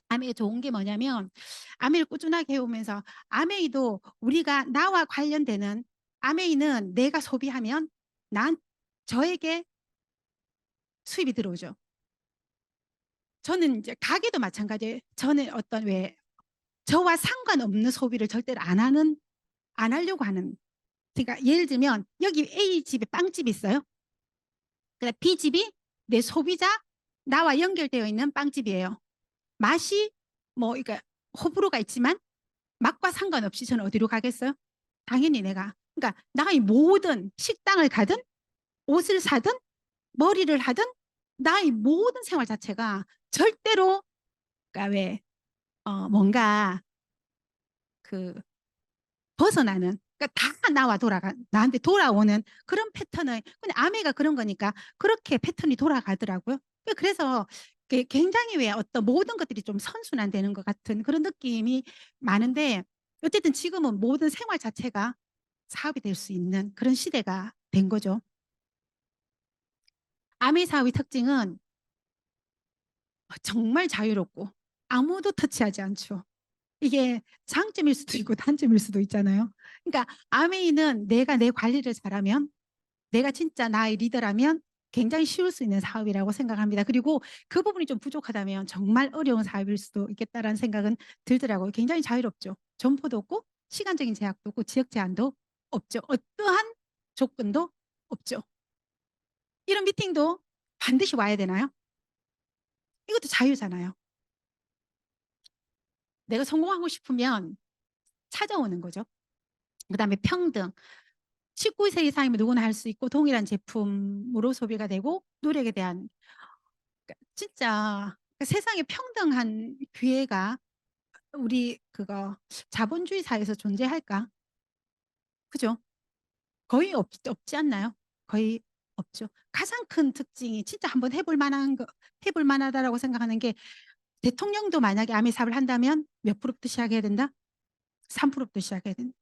Speaker 1: 아메의 좋은 게 뭐냐면 아메를 꾸준하게 해 오면서 아메이도 우리가 나와 관련되는, 아메이는 내가 소비하면 난 저에게 수입이 들어오죠. 저는 인제 가게도 마찬가지예요. 저는 어떤 왜 저와 상관없는 소비를 절대로 안 하려고 하는, 그러니까 예를 들면 여기 A 집에 빵집이 있어요. 그다음에 B 집이 내 소비자, 나와 연결되어 있는 빵집이에요. 맛이 뭐 그러니까 호불호가 있지만 맛과 상관없이 저는 어디로 가겠어요? 당연히 내가 그러니까 나의 모든 식당을 가든 옷을 사든 머리를 하든 나의 모든 생활 자체가 절대로 그러니까 왜 뭔가 그 벗어나는 그러니까 다 나와 돌아가 나한테 돌아오는 그런 패턴을 그냥 아메가 그런 거니까 그렇게 패턴이 돌아가더라고요. 그래서 굉장히 왜 어떤 모든 것들이 좀 선순환되는 것 같은 그런 느낌이 많은데 어쨌든 지금은 모든 생활 자체가 사업이 될 수 있는 그런 시대가 된 거죠. 아메 사업의 특징은 정말 자유롭고 아무도 터치하지 않죠. 이게 장점일 수도 있고 단점일 수도 있잖아요. 그러니까 아메이는 내가 내 관리를 잘하면 내가 진짜 나의 리더라면 굉장히 쉬울 수 있는 사업이라고 생각합니다. 그리고 그 부분이 좀 부족하다면 정말 어려운 사업일 수도 있겠다라는 생각은 들더라고요. 굉장히 자유롭죠. 점포도 없고 시간적인 제약도 없고 지역 제한도 없죠. 어떠한 조건도 없죠. 이런 미팅도 반드시 와야 되나요? 이것도 자유잖아요. 내가 성공하고 싶으면 찾아오는 거죠. 그다음에 평등. 19세 이상이면 누구나 할 수 있고 동일한 제품으로 소비가 되고 노력에 대한 그러니까 진짜 세상에 평등한 기회가 우리 그거 자본주의 사회에서 존재할까? 그죠? 거의 없지 않나요? 거의 없죠. 가장 큰 특징이 진짜 한번 해볼 만한 거, 해볼 만하다라고 생각하는 게 대통령도 만약에 아미 사업을 한다면 몇 프로부터 시작해야 된다? 3%부터 시작해야 된다.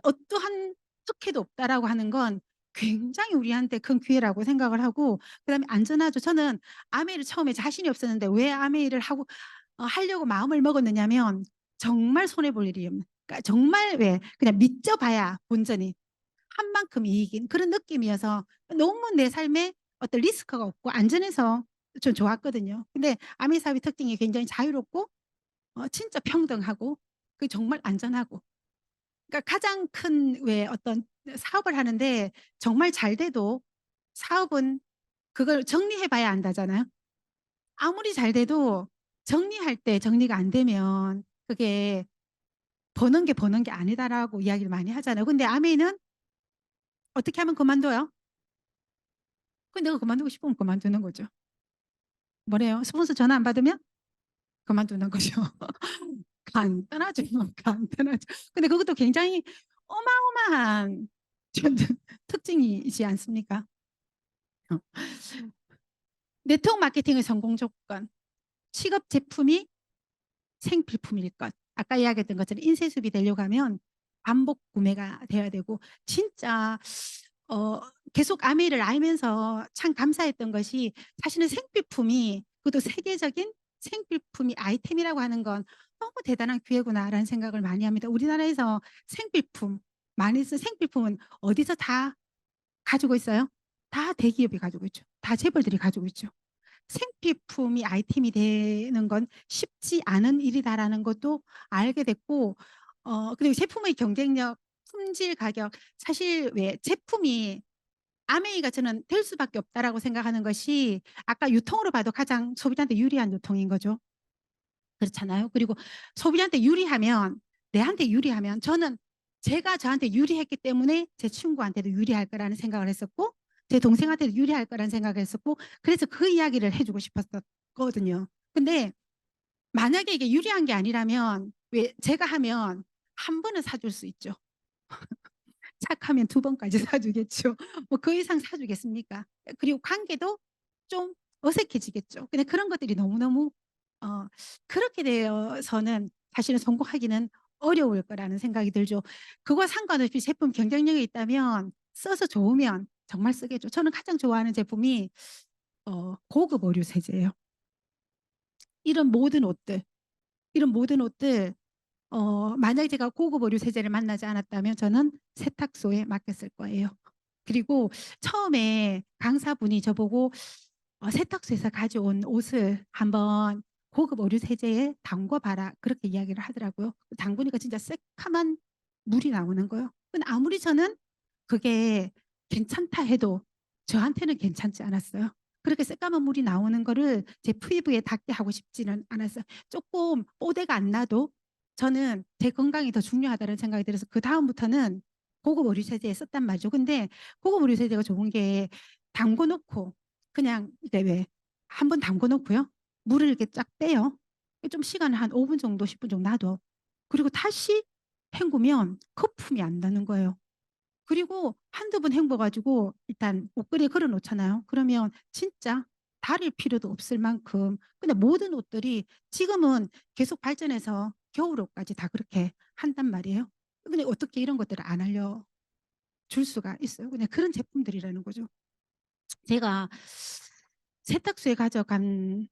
Speaker 1: 어떠한 특혜도 없다라고 하는 건 굉장히 우리한테 큰 기회라고 생각을 하고 그다음에 안전하죠. 저는 아메이를 처음에 자신이 없었는데 왜 아메이를 하려고 마음을 먹었느냐면 정말 손해 볼 일이 없는 그러니까 정말 왜 그냥 믿져 봐야 본전이 한 만큼 이익인 그런 느낌이어서 너무 내 삶에 어떤 리스크가 없고 안전해서 좀 좋았거든요. 근데 아메이 사업의 특징이 굉장히 자유롭고 진짜 평등하고 그 정말 안전하고 그러니까 가장 큰 왜 어떤 사업을 하는데 정말 잘 돼도 사업은 그걸 정리해 봐야 안다잖아요. 아무리 잘 돼도 정리할 때 정리가 안 되면 그게 버는 게 아니다라고 이야기를 많이 하잖아요. 근데 아메이는 어떻게 하면 그만둬요? 그 내가 그만두고 싶으면 그만두는 거죠. 뭐래요? 스폰서 전화 안 받으면 그만두는 거죠. 간단하죠. 간단하죠. 근데 그것도 굉장히 어마어마한 특징이지 않습니까? 어. 네트워크 마케팅의 성공 조건. 취급 제품이 생필품일 것. 아까 이야기했던 것처럼 인쇄습이 되려고 하면 반복 구매가 돼야 되고 진짜 어, 계속 아메이를 알면서 참 감사했던 것이 사실은 생필품이 그것도 세계적인 생필품이 아이템이라고 하는 건 너무 대단한 기회구나라는 생각을 많이 합니다. 우리나라에서 생필품 많이 쓴 생필품은 어디서 다 가지고 있어요? 다 대기업이 가지고 있죠. 다 재벌들이 가지고 있죠. 생필품이 아이템이 되는 건 쉽지 않은 일이다라는 것도 알게 됐고 그리고 제품의 경쟁력, 품질, 가격 사실 왜 제품이 아메이가 저는 될 수밖에 없다라고 생각하는 것이 아까 유통으로 봐도 가장 소비자한테 유리한 유통인 거죠. 그렇잖아요. 그리고 소비자한테 유리하면 내한테 유리하면 저는 제가 저한테 유리했기 때문에 제 친구한테도 유리할 거라는 생각을 했었고 제 동생한테도 유리할 거라는 생각을 했었고 그래서 그 이야기를 해주고 싶었거든요. 근데 만약에 이게 유리한 게 아니라면 왜 제가 하면 한 번은 사줄 수 있죠. 착하면 두 번까지 사주겠죠. 뭐 그 이상 사주겠습니까? 그리고 관계도 좀 어색해지겠죠. 근데 그런 것들이 너무너무 어, 그렇게 되어서는 사실은 성공하기는 어려울 거라는 생각이 들죠. 그거 상관없이 제품 경쟁력이 있다면 써서 좋으면 정말 쓰겠죠. 저는 가장 좋아하는 제품이 고급 의류 세제예요. 이런 모든 옷들, 이런 모든 옷들 만약에 제가 고급 의류 세제를 만나지 않았다면 저는 세탁소에 맡겼을 거예요. 그리고 처음에 강사분이 저보고 세탁소에서 가져온 옷을 한번 고급 의류 세제에 담궈봐라 그렇게 이야기를 하더라고요. 담그니까 진짜 새카만 물이 나오는 거예요. 근데 아무리 저는 그게 괜찮다 해도 저한테는 괜찮지 않았어요. 그렇게 새까만 물이 나오는 거를 제 피부에 닿게 하고 싶지는 않았어요. 조금 뽀대가 안 나도 저는 제 건강이 더 중요하다는 생각이 들어서 그 다음부터는 고급 의류 세제에 썼단 말이죠. 근데 고급 의류 세제가 좋은 게 담궈 놓고 그냥 이제 왜 한 번 담궈 놓고요. 물을 이렇게 쫙 빼요. 좀 시간을 한 5분 정도 10분 정도 놔둬. 그리고 다시 헹구면 거품이 안 나는 거예요. 그리고 한두 번 헹궈 가지고 일단 옷걸이에 걸어 놓잖아요. 그러면 진짜 다릴 필요도 없을 만큼 근데 모든 옷들이 지금은 계속 발전해서 겨울옷까지 다 그렇게 한단 말이에요. 근데 어떻게 이런 것들을 안 알려줄 수가 있어요. 그냥 그런 제품들이라는 거죠. 제가 세탁소에 가져간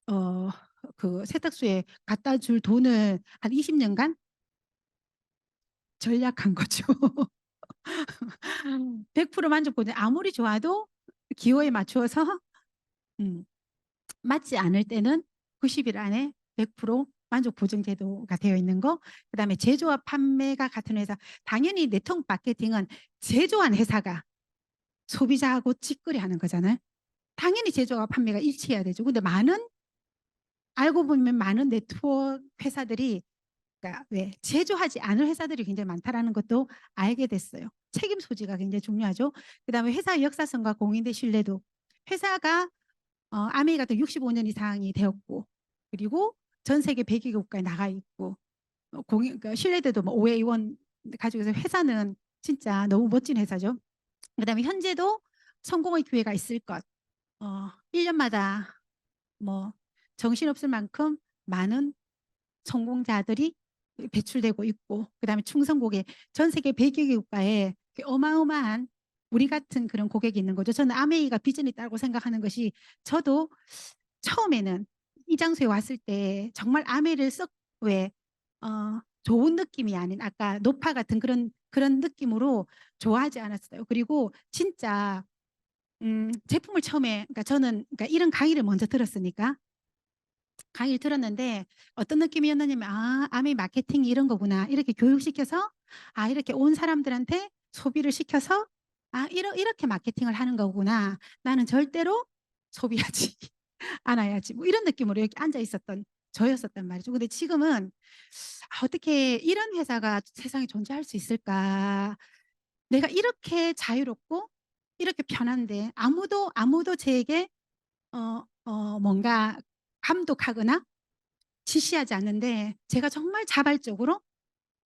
Speaker 1: 어 그 세탁소에 갖다 줄 돈을 한 20 년간 절약한 거죠. 100% 만족도인데 아무리 좋아도 기호에 맞추어서 음 맞지 않을 때는 90일 안에 100% 만족 보증 제도가 되어 있는 거. 그다음에 제조와 판매가 같은 회사. 당연히 네트워크 마케팅은 제조한 회사가 소비자하고 직거래 하는 거잖아요. 당연히 제조와 판매가 일치해야 되죠. 근데 많은 알고 보면 많은 네트워크 회사들이 그러니까 왜 제조하지 않을 회사들이 굉장히 많다라는 것도 알게 됐어요. 책임 소지가 굉장히 중요하죠. 그다음에 회사의 역사성과 공인된 신뢰도. 회사가 아메이 같은 65년 이상이 되었고 그리고 전 세계 100여 개 국가에 나가 있고 공인 그러니까 신뢰도도 뭐 OA1 가지고 있어서 회사는 진짜 너무 멋진 회사죠. 그다음에 현재도 성공의 기회가 있을 것. 1년마다 뭐 정신없을 만큼 많은 성공자들이 배출되고 있고 그다음에 충성 고객 전 세계 100여 개 국가에 어마어마한 우리 같은 그런 고객이 있는 거죠. 저는 아메이가 비전이 있다고 생각하는 것이 저도 처음에는 이 장소에 왔을 때 정말 아메이를 썩왜 좋은 느낌이 아닌 아까 노파 같은 그런 느낌으로 좋아하지 않았어요. 그리고 진짜 제품을 처음에 그러니까 저는 그러니까 이런 강의를 먼저 들었으니까 강의를 들었는데 어떤 느낌이었느냐면 아, 아메이 마케팅이 이런 거구나. 이렇게 교육시켜서 아, 이렇게 온 사람들한테 소비를 시켜서 아, 이렇게 마케팅을 하는 거구나. 나는 절대로 소비하지 않아야지. 뭐 이런 느낌으로 이렇게 앉아 있었던 저였었단 말이죠. 근데 지금은 아, 어떻게 이런 회사가 세상에 존재할 수 있을까? 내가 이렇게 자유롭고 이렇게 편한데 아무도 제게 뭔가 감독하거나 지시하지 않는데 제가 정말 자발적으로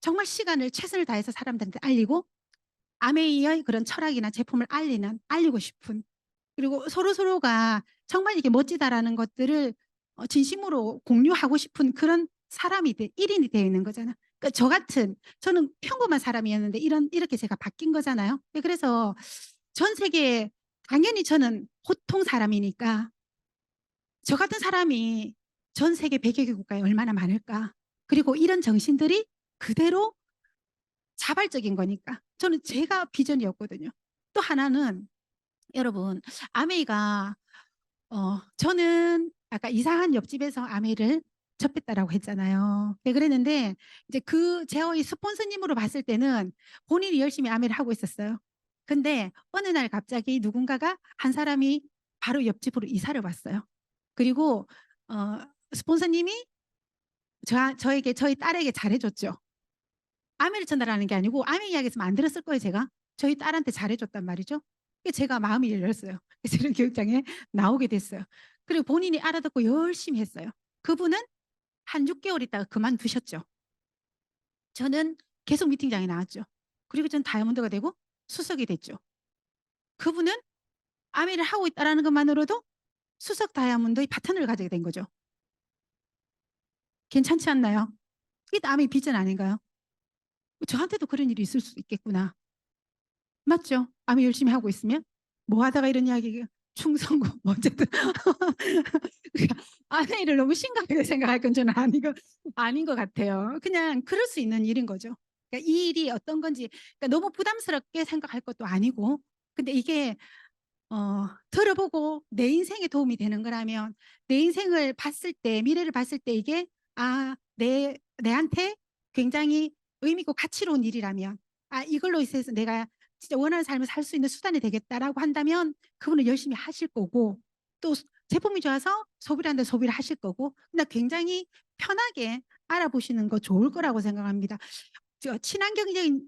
Speaker 1: 정말 시간을 최선을 다해서 사람들한테 알리고 아메이의 그런 철학이나 제품을 알리고 싶은 그리고 서로가 정말 이게 멋지다라는 것들을 진심으로 공유하고 싶은 그런 사람이 1인이 되어 있는 거잖아. 그러니까 저 같은 저는 평범한 사람이었는데 이렇게 제가 바뀐 거잖아요. 네, 그래서 전 세계에 당연히 저는 보통 사람이니까 저 같은 사람이 전 세계 100여 개 국가에 얼마나 많을까. 그리고 이런 정신들이 그대로 자발적인 거니까. 저는 제가 비전이었거든요. 또 하나는 여러분 아메이가 저는 아까 이상한 옆집에서 아메이를 접했다라고 했잖아요. 네, 그랬는데 이제 제의 스폰서님으로 봤을 때는 본인이 열심히 아메이를 하고 있었어요. 근데 어느 날 갑자기 누군가가 한 사람이 바로 옆집으로 이사를 왔어요. 그리고 어, 스폰서님이 저에게 저희 딸에게 잘해줬죠. 아메를 전달하는 게 아니고 아메 이야기에서 만들었을 거예요. 제가 저희 딸한테 잘해줬단 말이죠. 제가 마음이 열렸어요. 그래서 이런 교육장에 나오게 됐어요. 그리고 본인이 알아듣고 열심히 했어요. 그분은 한 6개월 있다가 그만두셨죠. 저는 계속 미팅장에 나왔죠. 그리고 전 다이아몬드가 되고 수석이 됐죠. 그분은 아메를 하고 있다는 것만으로도 수석 다이아몬드의 파트너를 가지게 된 거죠. 괜찮지 않나요? 이게 남의 비전 아닌가요? 저한테도 그런 일이 있을 수 있겠구나. 맞죠? 아무 열심히 하고 있으면 뭐 하다가 이런 이야기 충성고 뭐 어쨌든 아내를 너무 심각하게 생각할 건 저는 아닌 것 같아요. 그냥 그럴 수 있는 일인 거죠. 그러니까 이 일이 어떤 건지 그러니까 너무 부담스럽게 생각할 것도 아니고 근데 이게 들어보고 내 인생에 도움이 되는 거라면 내 인생을 봤을 때 미래를 봤을 때 이게 내한테 굉장히 의미 있고 가치로운 일이라면 이걸로 인해서 내가 진짜 원하는 삶을 살 수 있는 수단이 되겠다라고 한다면 그분은 열심히 하실 거고 또 제품이 좋아서 소비를 한다 소비를 하실 거고 그냥 굉장히 편하게 알아보시는 거 좋을 거라고 생각합니다. 친환경적인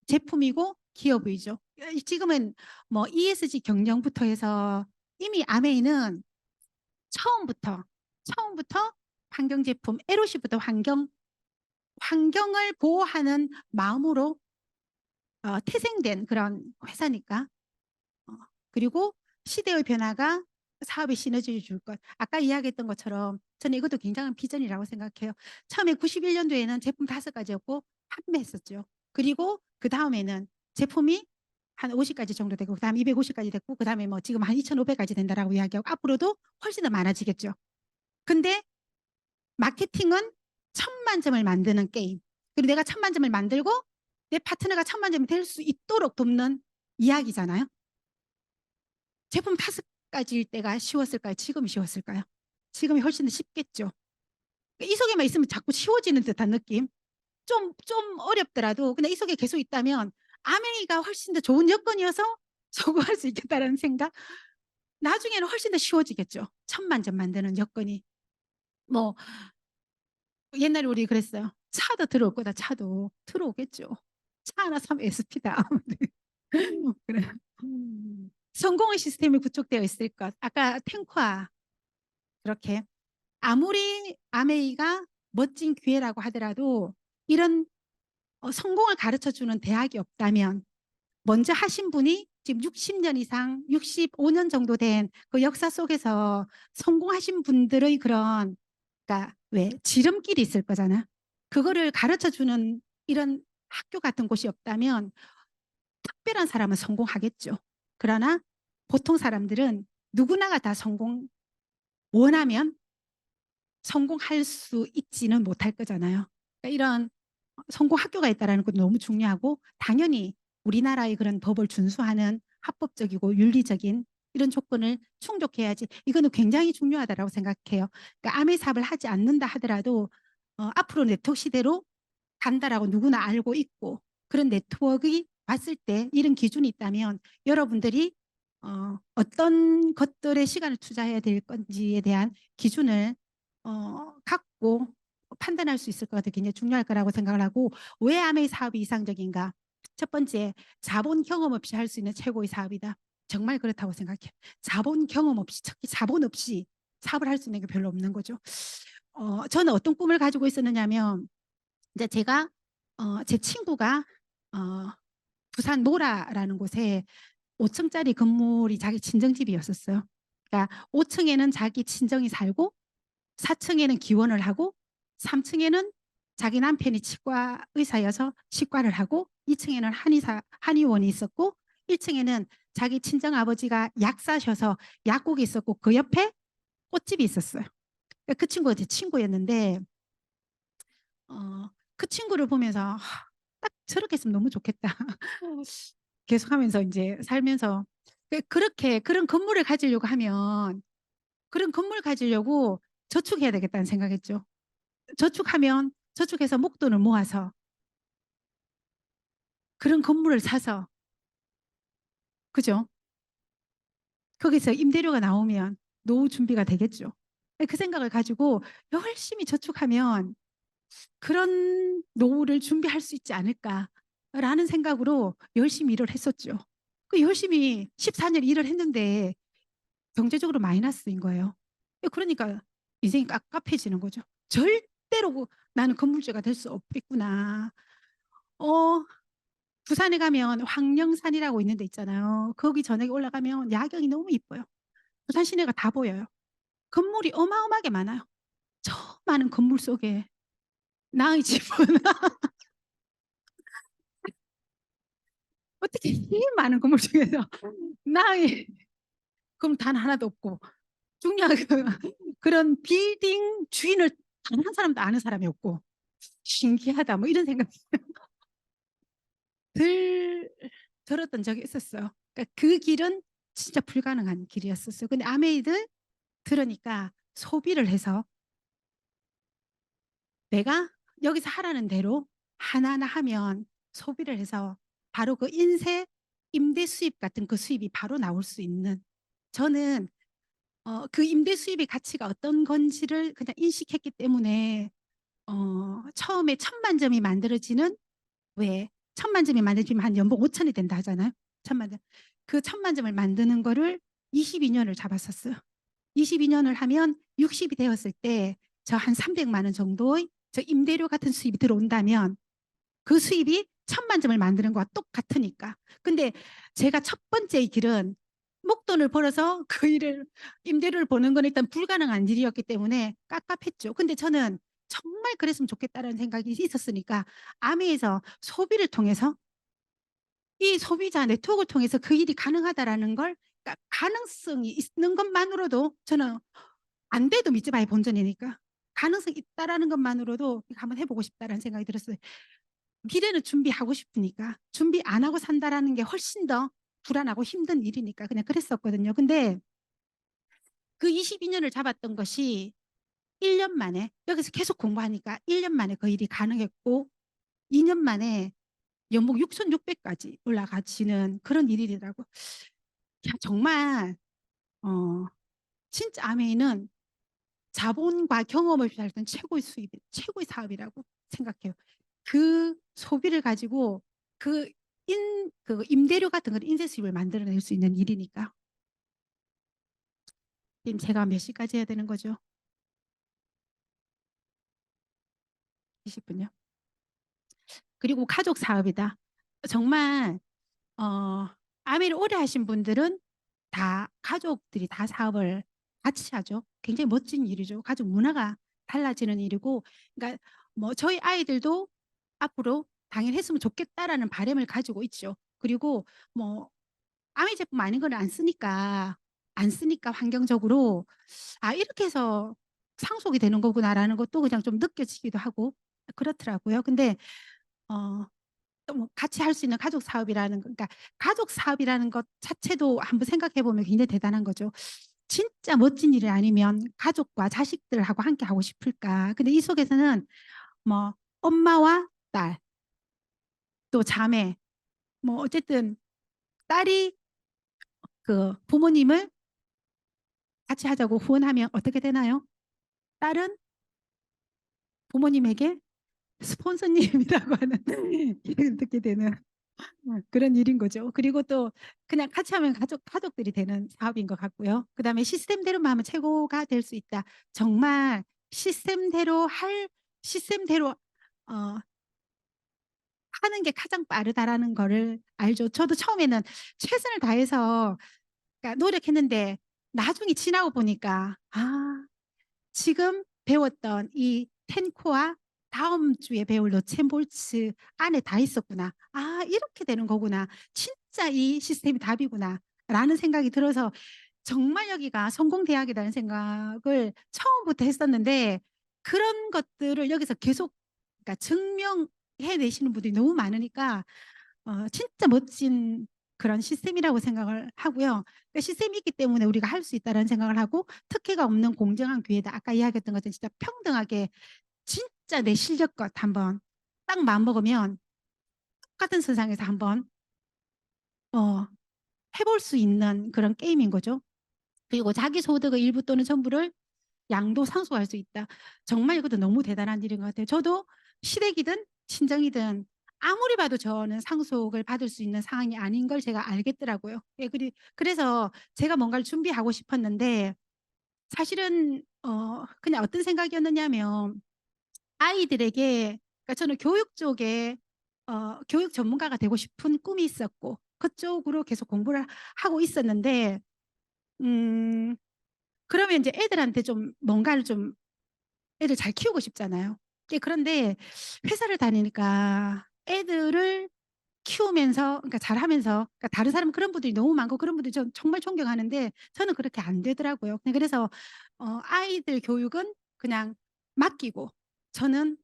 Speaker 1: 제품이고 기업이죠. 지금은 뭐 ESG 경영부터 해서 이미 아메이는 처음부터 환경 제품, LOC부터 환경을 보호하는 마음으로 태생된 그런 회사니까. 어, 그리고 시대의 변화가 사업에 시너지를 줄 것. 아까 이야기했던 것처럼 저는 이것도 굉장한 비전이라고 생각해요. 처음에 91년도에는 제품 5가지였고 판매했었죠. 그리고 그 다음에는 제품이 한 50가지 정도 되고, 그 다음에 250까지 됐고, 그 다음에 뭐 지금 한 2,500까지 된다라고 이야기하고, 앞으로도 훨씬 더 많아지겠죠. 근데 마케팅은 1,000,000점을 만드는 게임. 그리고 내가 1,000,000점을 만들고 내 파트너가 1,000,000점이 될 수 있도록 돕는 이야기잖아요. 제품 5가지일 때가 쉬웠을까요? 지금이 쉬웠을까요? 지금이 훨씬 더 쉽겠죠. 이 속에만 있으면 자꾸 쉬워지는 듯한 느낌. 좀 어렵더라도 그냥 이 속에 계속 있다면 아메이가 훨씬 더 좋은 여건이어서 성공할 수 있겠다는 생각. 나중에는 훨씬 더 쉬워지겠죠. 1,000,000점 만드는 여건이. 뭐 옛날에 우리 그랬어요. 차도 들어올 거다. 차도 들어오겠죠. 차 하나 사면 SP다. 그래. 성공의 시스템이 구축되어 있을 것. 아까 탱화 그렇게 아무리 아메이가 멋진 기회라고 하더라도 이런 성공을 가르쳐 주는 대학이 없다면 먼저 하신 분이 지금 60년 이상, 65년 정도 된 그 역사 속에서 성공하신 분들의 그런, 그러니까 왜 지름길이 있을 거잖아. 그거를 가르쳐 주는 이런 학교 같은 곳이 없다면 특별한 사람은 성공하겠죠. 그러나 보통 사람들은 누구나가 다 원하면 성공할 수 있지는 못할 거잖아요. 그러니까 이런 성공 학교가 있다는 것도 너무 중요하고, 당연히 우리나라의 그런 법을 준수하는 합법적이고 윤리적인 이런 조건을 충족해야지. 이거는 굉장히 중요하다고 생각해요. 그러니까 아메 사업을 하지 않는다 하더라도 앞으로 네트워크 시대로 간다라고 누구나 알고 있고, 그런 네트워크가 왔을 때 이런 기준이 있다면 여러분들이 어떤 것들에 시간을 투자해야 될 건지에 대한 기준을 갖고 판단할 수 있을 것 같아요. 굉장히 중요할 거라고 생각을 하고, 왜 아메이 사업이 이상적인가? 첫 번째, 자본 경험 없이 할 수 있는 최고의 사업이다. 정말 그렇다고 생각해요. 자본 경험 없이, 특히 자본 없이 사업을 할 수 있는 게 별로 없는 거죠. 저는 어떤 꿈을 가지고 있었느냐면, 이제 제가 제 친구가 어, 부산 노라라는 곳에 5층짜리 건물이 자기 친정집이었었어요. 그러니까 5층에는 자기 친정이 살고, 4층에는 기원을 하고, 3층에는 자기 남편이 치과 의사여서 치과를 하고, 2층에는 한의원이 있었고, 1층에는 자기 친정 아버지가 약사셔서 약국이 있었고, 그 옆에 꽃집이 있었어요. 그러니까 그 친구가 제 친구였는데 그 친구를 보면서 딱 저렇게 했으면 너무 좋겠다. 계속하면서 이제 살면서 그렇게 그런 건물을 가지려고 하면, 그런 건물 가지려고 저축해야 되겠다는 생각했죠. 저축해서 목돈을 모아서 그런 건물을 사서, 그죠? 거기서 임대료가 나오면 노후 준비가 되겠죠. 그 생각을 가지고 열심히 저축하면 그런 노후를 준비할 수 있지 않을까라는 생각으로 열심히 일을 했었죠. 그 열심히 14년 일을 했는데 경제적으로 마이너스인 거예요. 그러니까 인생이 깝깝해지는 거죠. 절대로 나는 건물주가 될 수 없겠구나. 어, 부산에 가면 황령산이라고 있는 데 있잖아요. 거기 저녁에 올라가면 야경이 너무 이뻐요. 부산 시내가 다 보여요. 건물이 어마어마하게 많아요. 저 많은 건물 속에 나의 집은 어떻게 이 많은 건물 중에서 나의 그럼 단 하나도 없고, 중요한 그런 빌딩 주인을 단 한 사람도 아는 사람이 없고, 신기하다 뭐 이런 생각 들 들었던 적이 있었어요. 그러니까 그 길은 진짜 불가능한 길이었었어요. 근데 아메이드 들으니까 소비를 해서 내가 여기서 하라는 대로 하나하나 하면 소비를 해서 바로 그 인쇄 임대 수입 같은 그 수입이 바로 나올 수 있는, 저는 그 임대 수입의 가치가 어떤 건지를 그냥 인식했기 때문에 처음에 1,000,000점이 만들어지는, 왜 천만 점이 만들어지면 한 연봉 5천이 된다 하잖아요. 천만 점. 그 천만 점을 만드는 거를 22년을 잡았었어요. 22년을 하면 60이 되었을 때 저 한 300만 원 정도의 저 임대료 같은 수입이 들어온다면 그 수입이 천만 점을 만드는 거와 똑같으니까. 근데 제가 첫 번째 길은 목돈을 벌어서 그 일을 임대료를 보는 건 일단 불가능한 일이었기 때문에 깝깝했죠. 근데 저는 정말 그랬으면 좋겠다는 생각이 있었으니까 아미에서 소비를 통해서 이 소비자 네트워크를 통해서 그 일이 가능하다라는 걸, 그러니까 가능성이 있는 것만으로도 저는 안 돼도 믿지 마요 본전이니까 가능성이 있다라는 것만으로도 한번 해보고 싶다라는 생각이 들었어요. 미래는 준비하고 싶으니까 준비 안 하고 산다라는 게 훨씬 더 불안하고 힘든 일이니까 그냥 그랬었거든요. 근데 그 22년을 잡았던 것이 1년 만에 여기서 계속 공부하니까 1년 만에 그 일이 가능했고 2년 만에 연봉 6,600까지 올라가지는 그런 일이더라고. 야, 정말 어, 진짜 아메이는 자본과 경험을 비할 땐 최고의 수입, 최고의 사업이라고 생각해요. 그 소비를 가지고 그 그 임대료 같은 걸 인세 수입을 만들어낼 수 있는 일이니까. 지금 제가 몇 시까지 해야 되는 거죠? 20분요. 그리고 가족 사업이다. 정말 아미를 오래 하신 분들은 다 가족들이 다 사업을 같이 하죠. 굉장히 멋진 일이죠. 가족 문화가 달라지는 일이고, 그러니까 뭐 저희 아이들도 앞으로 당연히 했으면 좋겠다라는 바람을 가지고 있죠. 그리고 뭐 아미 제품 아닌 걸 안 쓰니까 환경적으로 아 이렇게 해서 상속이 되는 거구나라는 것도 그냥 좀 느껴지기도 하고 그렇더라고요. 근데 어, 뭐 같이 할 수 있는 가족 사업이라는 거, 그러니까 가족 사업이라는 것 자체도 한번 생각해 보면 굉장히 대단한 거죠. 진짜 멋진 일이 아니면 가족과 자식들하고 함께 하고 싶을까? 근데 이 속에서는 뭐 엄마와 딸, 또 자매, 뭐 어쨌든 딸이 그 부모님을 같이 하자고 후원하면 어떻게 되나요? 딸은 부모님에게 스폰서님이라고 하는 얘기를 듣게 되는 그런 일인 거죠. 그리고 또 그냥 같이 하면 가족들이 되는 사업인 것 같고요. 그다음에 시스템대로만 하면 최고가 될 수 있다. 정말 시스템대로 시스템대로 어, 하는 게 가장 빠르다라는 거를 알죠. 저도 처음에는 최선을 다해서 그러니까 노력했는데 나중에 지나고 보니까 지금 배웠던 이 텐코와 다음 주에 배울 너챔볼츠 안에 다 있었구나. 이렇게 되는 거구나. 진짜 이 시스템이 답이구나. 라는 생각이 들어서 정말 여기가 성공대학이라는 생각을 처음부터 했었는데 그런 것들을 여기서 계속 그러니까 증명해내시는 분들이 너무 많으니까 진짜 멋진 그런 시스템이라고 생각을 하고요. 그 시스템이 있기 때문에 우리가 할 수 있다는 생각을 하고 특혜가 없는 공정한 기회다. 아까 이야기했던 것처럼 진짜 평등하게 진짜 내 실력껏 한번 딱 마음먹으면 똑같은 세상에서 한번 어, 해볼 수 있는 그런 게임인 거죠. 그리고 자기 소득의 일부 또는 전부를 양도 상속할 수 있다. 정말 이것도 너무 대단한 일인 것 같아요. 저도 시댁이든 친정이든 아무리 봐도 저는 상속을 받을 수 있는 상황이 아닌 걸 제가 알겠더라고요. 예, 그래서 제가 뭔가를 준비하고 싶었는데 사실은 그냥 어떤 생각이었느냐면 아이들에게 그러니까 저는 교육 쪽에 교육 전문가가 되고 싶은 꿈이 있었고 그쪽으로 계속 공부를 하고 있었는데 음, 그러면 이제 애들한테 좀 뭔가를 좀 애들 잘 키우고 싶잖아요. 그런데 회사를 다니니까 애들을 키우면서 그러니까 잘하면서 그러니까 다른 사람은 그런 분들이 너무 많고 그런 분들이 전 정말 존경하는데 저는 그렇게 안 되더라고요. 그래서 아이들 교육은 그냥 맡기고 저는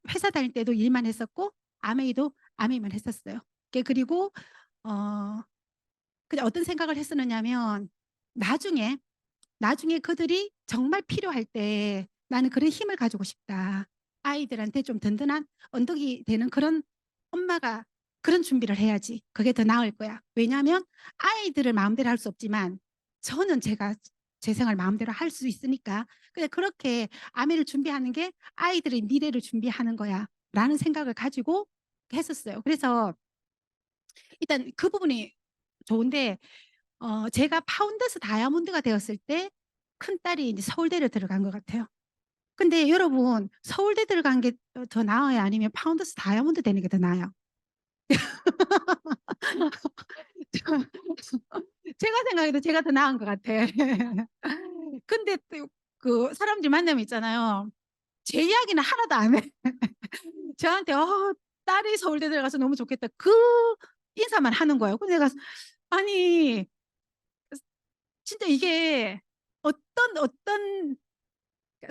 Speaker 1: 회사 다닐 때도 일만 했었고 아메이도 아메이만 했었어요. 그리고 어, 그냥 어떤 생각을 했었느냐면 나중에 그들이 정말 필요할 때 나는 그런 힘을 가지고 싶다. 아이들한테 좀 든든한 언덕이 되는 그런 엄마가 그런 준비를 해야지. 그게 더 나을 거야. 왜냐하면 아이들을 마음대로 할 수 없지만 저는 제가 제 생활 마음대로 할 수 있으니까 그냥 그렇게 아이를 준비하는 게 아이들의 미래를 준비하는 거야. 라는 생각을 가지고 했었어요. 그래서 일단 그 부분이 좋은데 제가 파운더스 다이아몬드가 되었을 때 큰딸이 이제 서울대를 들어간 것 같아요. 근데 여러분 서울대 들어간 게 더 나아요? 아니면 파운더스 다이아몬드 되는 게 더 나아요? 제가 생각해도 제가 더 나은 것 같아. 근데 또 그 사람들 만나면 있잖아요. 제 이야기는 하나도 안 해. 저한테 "딸이 서울대 들어가서 너무 좋겠다." 그 인사만 하는 거예요. 근데 내가 아니 진짜 이게 어떤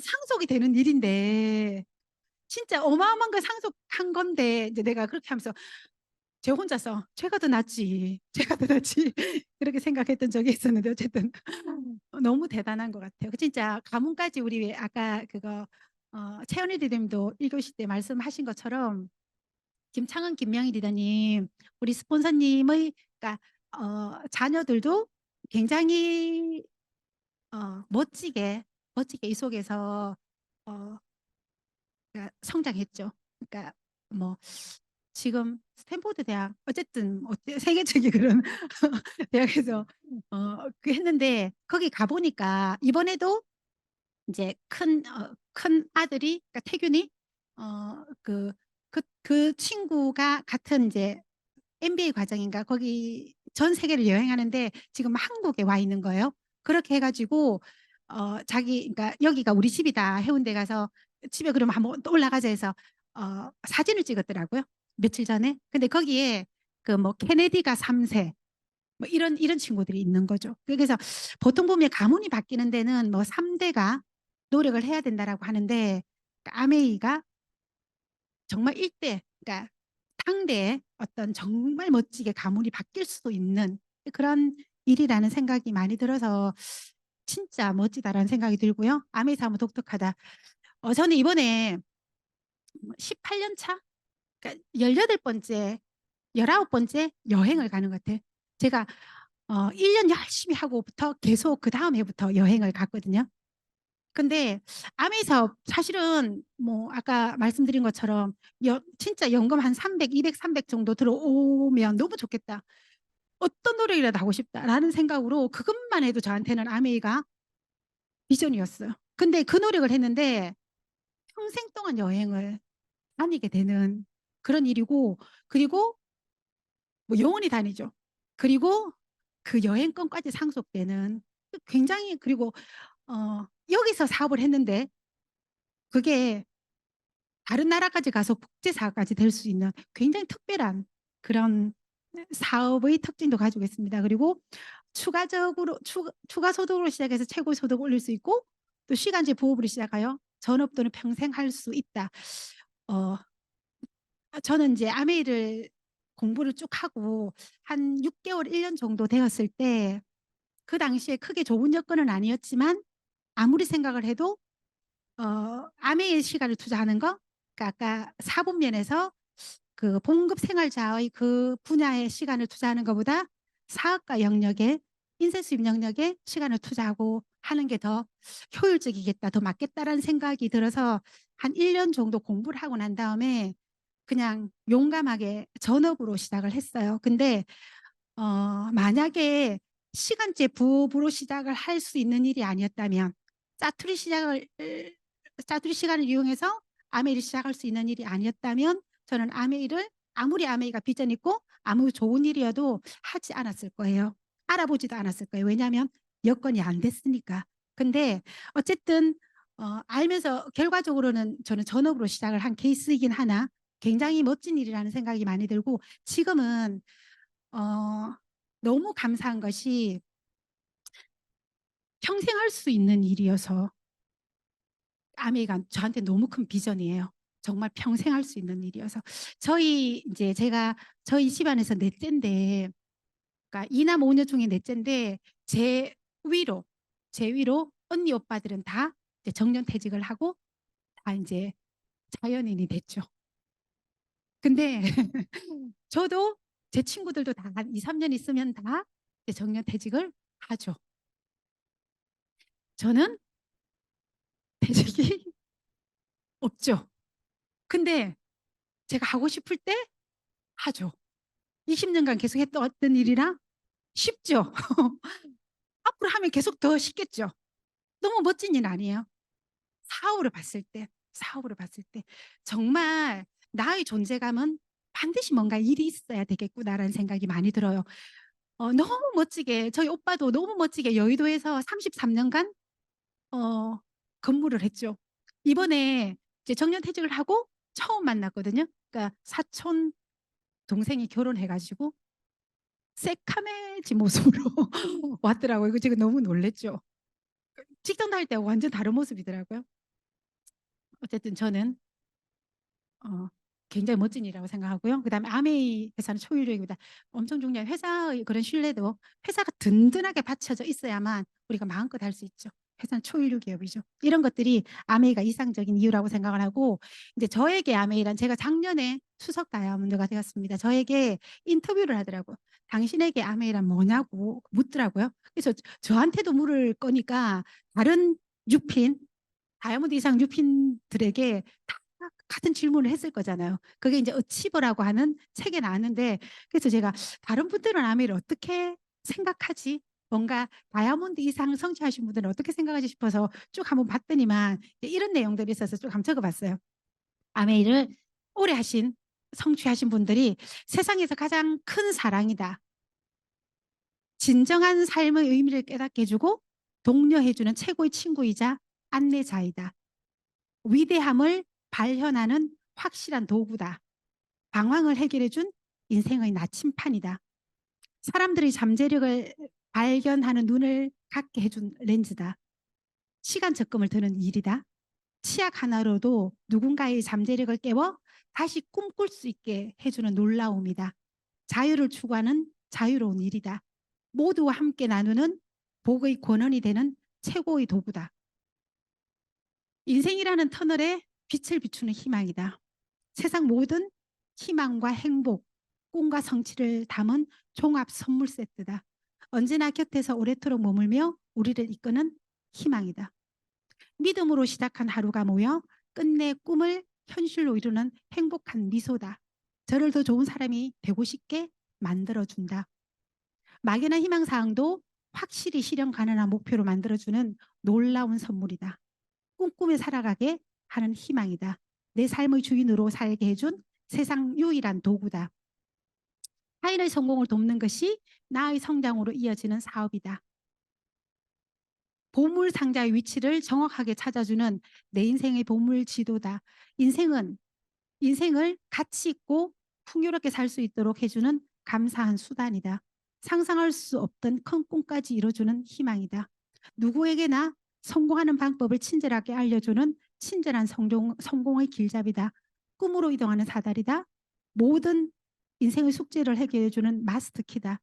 Speaker 1: 상속이 되는 일인데 진짜 어마어마한 걸 상속한 건데 이제 내가 그렇게 하면서 저 혼자서 '제가 더 낫지. 제가 더 낫지.' 그렇게 생각했던 적이 있었는데 어쨌든 너무 대단한 것 같아요. 그 진짜 가문까지 우리 왜 아까 그거 채연이 리더님도 1 교시 때 말씀하신 것처럼 김창은 김명희 리더님 우리 스폰서님의 그러니까 자녀들도 굉장히 멋지게 이 속에서 어 그러니까 성장했죠. 그러니까 뭐 지금 스탠포드 대학 어쨌든 세계적인 그런 대학에서 그 했는데 거기 가 보니까 이번에도 인제 큰 아들이 그러니까 태균이 그 친구가 같은 인제 MBA 과정인가 거기 전 세계를 여행하는데 지금 한국에 와 있는 거예요. 그렇게 해 가지고 자기 그러니까 "여기가 우리 집이다." 해운대 가서 "집에 그러면 한번 또 올라가자." 해서 사진을 찍었더라고요, 며칠 전에. 근데 거기에 그 뭐 케네디가 3 세 뭐 이런 친구들이 있는 거죠. 그래서 보통 보면 가문이 바뀌는 데는 뭐 3 대가 노력을 해야 된다라고 하는데 아메이가 정말 일대 그러니까 상대의 어떤 정말 멋지게 가문이 바뀔 수도 있는 그런 일이라는 생각이 많이 들어서 '진짜 멋지다.'라는 생각이 들고요. 아메이 사람은 독특하다. 저는 이번에 18년 차? 그러니까 18 번째, 19 번째 여행을 가는 것 같아요. 제가 1년 열심히 하고부터 계속 그다음 해부터 여행을 갔거든요. 근데 아메이 사업 사실은 뭐 아까 말씀드린 것처럼 진짜 연금 한 300, 200, 300 정도 들어오면 '너무 좋겠다. 어떤 노력이라도 하고 싶다.'라는 생각으로 그것만 해도 저한테는 아메이가 비전이었어요. 근데 그 노력을 했는데 평생 동안 여행을 다니게 되는 그런 일이고 그리고 뭐 영원히 다니죠. 그리고 그 여행권까지 상속되는 굉장히 그리고 여기서 사업을 했는데 그게 다른 나라까지 가서 국제사업까지 될 수 있는 굉장히 특별한 그런 사업의 특징도 가지고 있습니다. 그리고 추가적으로 추가 소득으로 시작해서 최고 소득을 올릴 수 있고 또 시간제 보호부로 시작하여 전업 또는 평생 할 수 있다. 어 저는 인제 아메이를 공부를 쭉 하고 한 6 개월 1년 정도 되었을 때 그 당시에 크게 좋은 여건은 아니었지만 아무리 생각을 해도 아메이에 시간을 투자하는 거 그러니까 아까 사분 면에서 그 봉급 생활자의 그 분야에 시간을 투자하는 것보다 사업가 영역에 인쇄 수입 영역에 시간을 투자하고 하는 게 더 효율적이겠다. 더 맞겠다라는 생각이 들어서 한 1년 정도 공부를 하고 난 다음에 그냥 용감하게 전업으로 시작을 했어요. 근데 만약에 시간제 부업으로 시작을 할 수 있는 일이 아니었다면 짜투리 시작을 짜투리 시간을 이용해서 아메이를 시작할 수 있는 일이 아니었다면 저는 아메이를 아무리 아메이가 비전 있고 아무리 좋은 일이어도 하지 않았을 거예요. 알아보지도 않았을 거예요. 왜냐하면 여건이 안 됐으니까. 근데 어쨌든 알면서 결과적으로는 저는 전업으로 시작을 한 케이스이긴 하나 굉장히 멋진 일이라는 생각이 많이 들고 지금은 어 너무 감사한 것이 평생 할 수 있는 일이어서 아메이가 저한테 너무 큰 비전이에요. 정말 평생 할 수 있는 일이어서. 저희 인제 제가 저희 집안에서 넷 째인데 그러니까 2 남 5 녀 중에 넷 째인데 제 위로, 제 위로 언니 오빠들은 다 이제 정년퇴직을 하고 다 인제 자연인이 됐죠. 근데 저도 제 친구들도 다 한 2-3년 있으면 다 이제 정년퇴직을 하죠. 저는 퇴직이 없죠. 근데 제가 하고 싶을 때 하죠. 20 년간 계속 했던 어떤 일이라 쉽죠. 앞으로 하면 계속 더 쉽겠죠. 너무 멋진 일 아니에요? 사후를 봤을 때 정말 '나의 존재감은 반드시 뭔가 일이 있어야 되겠구나.'라는 생각이 많이 들어요. 너무 멋지게 저희 오빠도 너무 멋지게 여의도에서 33 년간 어 근무를 했죠. 이번에 이제 정년퇴직을 하고 처음 만났거든요. 그러니까 사촌 동생이 결혼해 가지고 새카매진 모습으로 왔더라고요. 이거 제가 너무 놀랐죠. 직장 다닐 때하고 완전 다른 모습이더라고요. 어쨌든 저는 어 굉장히 멋진 일이라고 생각하고요. 그다음에 아메이 회사는 초율적입니다. 엄청 중요한 회사의 그런 신뢰도 회사가 든든하게 받쳐져 있어야만 우리가 마음껏 할 수 있죠. 회사는 초일류 기업이죠. 이런 것들이 아메이가 이상적인 이유라고 생각을 하고 이제 저에게 아메이란 제가 작년에 수석 다이아몬드가 되었습니다. 저에게 인터뷰를 하더라고요. "당신에게 아메이란 뭐냐."고 묻더라고요. 그래서 저한테도 물을 거니까 다른 뉴핀 다이아몬드 이상 뉴핀들에게 다 같은 질문을 했을 거잖아요. 그게 이제 어치버라고 하는 책에 나왔는데 그래서 제가 '다른 분들은 아메이를 어떻게 생각하지? 뭔가 다이아몬드 이상 성취하신 분들은 어떻게 생각하지?' 싶어서 쭉 한번 봤더니만 이런 내용들이 있어서 쭉 한번 적어 봤어요. 아메이를 오래 하신 성취하신 분들이 "세상에서 가장 큰 사랑이다. 진정한 삶의 의미를 깨닫게 해 주고 독려해 주는 최고의 친구이자 안내자이다. 위대함을 발현하는 확실한 도구다. 방황을 해결해 준 인생의 나침판이다. 사람들의 잠재력을 발견하는 눈을 갖게 해 준 렌즈다. 시간 적금을 드는 일이다. 치약 하나로도 누군가의 잠재력을 깨워 다시 꿈꿀 수 있게 해 주는 놀라움이다. 자유를 추구하는 자유로운 일이다. 모두와 함께 나누는 복의 권원이 되는 최고의 도구다. 인생이라는 터널에 빛을 비추는 희망이다. 세상 모든 희망과 행복, 꿈과 성취를 담은 종합 선물 세트다. 언제나 곁에서 오래도록 머물며 우리를 이끄는 희망이다. 믿음으로 시작한 하루가 모여 끝내 꿈을 현실로 이루는 행복한 미소다. 저를 더 좋은 사람이 되고 싶게 만들어준다. 막연한 희망사항도 확실히 실현 가능한 목표로 만들어주는 놀라운 선물이다. 꿈꾸며 살아가게 하는 희망이다. 내 삶의 주인으로 살게 해준 세상 유일한 도구다. 타인의 성공을 돕는 것이 나의 성장으로 이어지는 사업이다. 보물 상자의 위치를 정확하게 찾아주는 내 인생의 보물 지도다. 인생을 가치 있고 풍요롭게 살 수 있도록 해주는 감사한 수단이다. 상상할 수 없던 큰 꿈까지 이뤄주는 희망이다. 누구에게나 성공하는 방법을 친절하게 알려주는 친절한 성공의 길잡이다. 꿈으로 이동하는 사다리다. 모든 인생의 숙제를 해결해주는 마스터키다.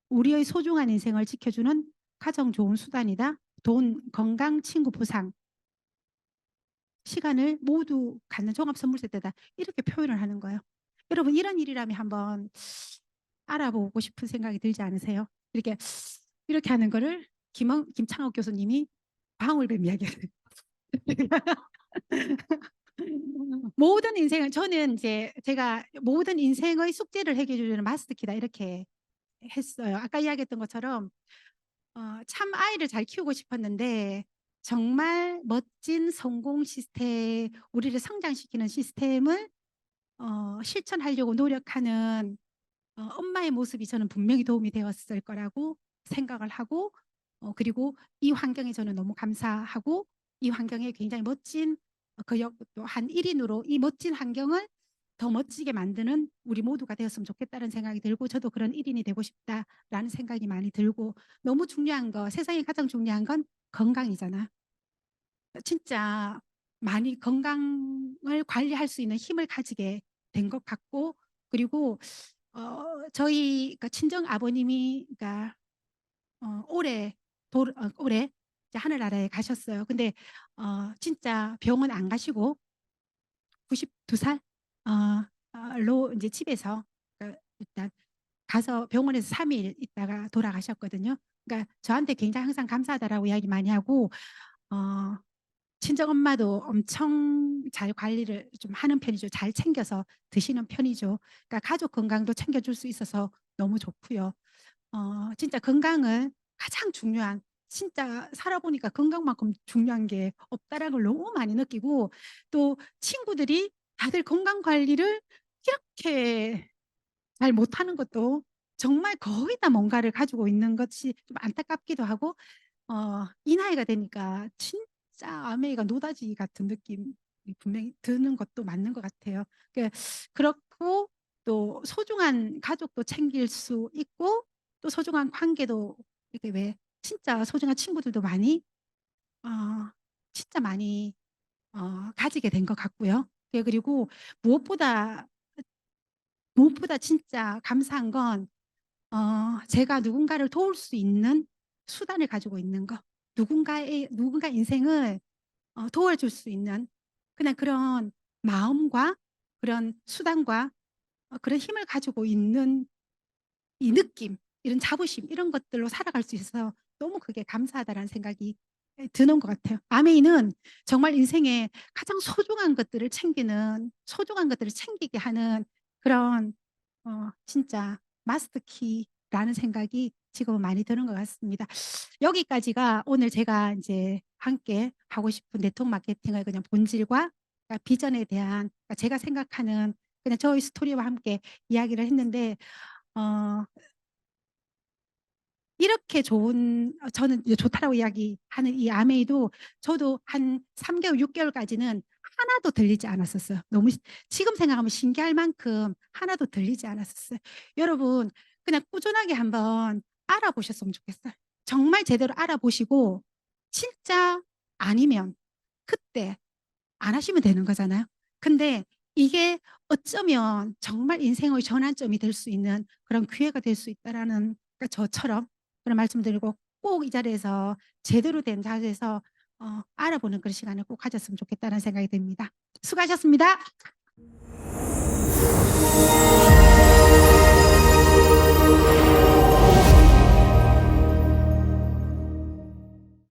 Speaker 1: 우리의 소중한 인생을 지켜주는 가장 좋은 수단이다. 돈, 건강, 친구, 보상, 시간을 모두 갖는 종합 선물 세트다. 이렇게 표현을 하는 거예요. 여러분 이런 일이라면 한번 알아보고 싶은 생각이 들지 않으세요? 이렇게 하는 거를 김창옥 교수님이 방울뱀 이야기를 모든 인생을 저는 이제 제가 모든 인생의 숙제를 해결해 주는 마스터키다 이렇게 했어요. 아까 이야기했던 것처럼 참 아이를 잘 키우고 싶었는데 정말 멋진 성공 시스템, 우리를 성장시키는 시스템을 실천하려고 노력하는 엄마의 모습이 저는 분명히 도움이 되었을 거라고 생각을 하고 그리고 이 환경에 저는 너무 감사하고 이 환경에 굉장히 멋진 또한 1인으로 이 멋진 환경을 더 멋지게 만드는 우리 모두가 되었으면 좋겠다는 생각이 들고 저도 그런 1인이 되고 싶다라는 생각이 많이 들고 너무 중요한 거 세상에 가장 중요한 건 건강이잖아. 진짜 많이 건강을 관리할 수 있는 힘을 가지게 된 것 같고 그리고 저희 그러니까 친정 아버님이 그러니까 올해 이제 하늘나라에 가셨어요. 근데 진짜 병원 안 가시고 92 살 로 이제 집에서 일단 가서 병원에서 3일 있다가 돌아가셨거든요. 그러니까 저한테 굉장히 항상 감사하다라고 이야기 많이 하고 어 친정엄마도 엄청 잘 관리를 좀 하는 편이죠. 잘 챙겨서 드시는 편이죠. 그러니까 가족 건강도 챙겨줄 수 있어서 너무 좋고요. 진짜 건강은 가장 중요한, 진짜 살아보니까 건강만큼 중요한 게 없다라는 걸 너무 많이 느끼고, 또 친구들이 다들 건강 관리를 이렇게 잘 못하는 것도 정말 거의 다 뭔가를 가지고 있는 것이 좀 안타깝기도 하고, 이 나이가 되니까 진짜 아메이가 노다지 같은 느낌이 분명히 드는 것도 맞는 것 같아요. 그 그렇고, 또 소중한 가족도 챙길 수 있고, 또 소중한 관계도 이렇게 왜 진짜 소중한 친구들도 많이 어 진짜 많이 가지게 된 것 같고요. 예, 그리고 무엇보다 무엇보다 진짜 감사한 건 제가 누군가를 도울 수 있는 수단을 가지고 있는 거. 누군가 인생을 도와줄 수 있는 그냥 그런 마음과 그런 수단과 그런 힘을 가지고 있는 이 느낌, 이런 자부심, 이런 것들로 살아갈 수 있어서 너무 그게 감사하다라는 생각이 드는 것 같아요. 아메이는 정말 인생에 가장 소중한 것들을 챙기게 하는 그런 진짜 마스터 키라는 생각이 지금은 많이 드는 것 같습니다. 여기까지가 오늘 제가 인제 함께 하고 싶은 네트워크 마케팅의 그냥 본질과 비전에 대한, 제가 생각하는 그냥 저의 스토리와 함께 이야기를 했는데, 어 이렇게 좋은, 저는 이제 좋다라고 이야기하는 이 아메이도 저도 한 3 개월, 6 개월까지는 하나도 들리지 않았었어요. 너무 지금 생각하면 신기할 만큼 하나도 들리지 않았었어요. 여러분, 그냥 꾸준하게 한번 알아보셨으면 좋겠어요. 정말 제대로 알아보시고, 진짜 아니면 그때 안 하시면 되는 거잖아요. 근데 이게 어쩌면 정말 인생의 전환점이 될 수 있는 그런 기회가 될 수 있다라는, 그러니까 저처럼 그런 말씀드리고, 꼭 이 자리에서 제대로 된 자리에서 알아보는 그런 시간을 꼭 가졌으면 좋겠다는 생각이 듭니다. 수고하셨습니다.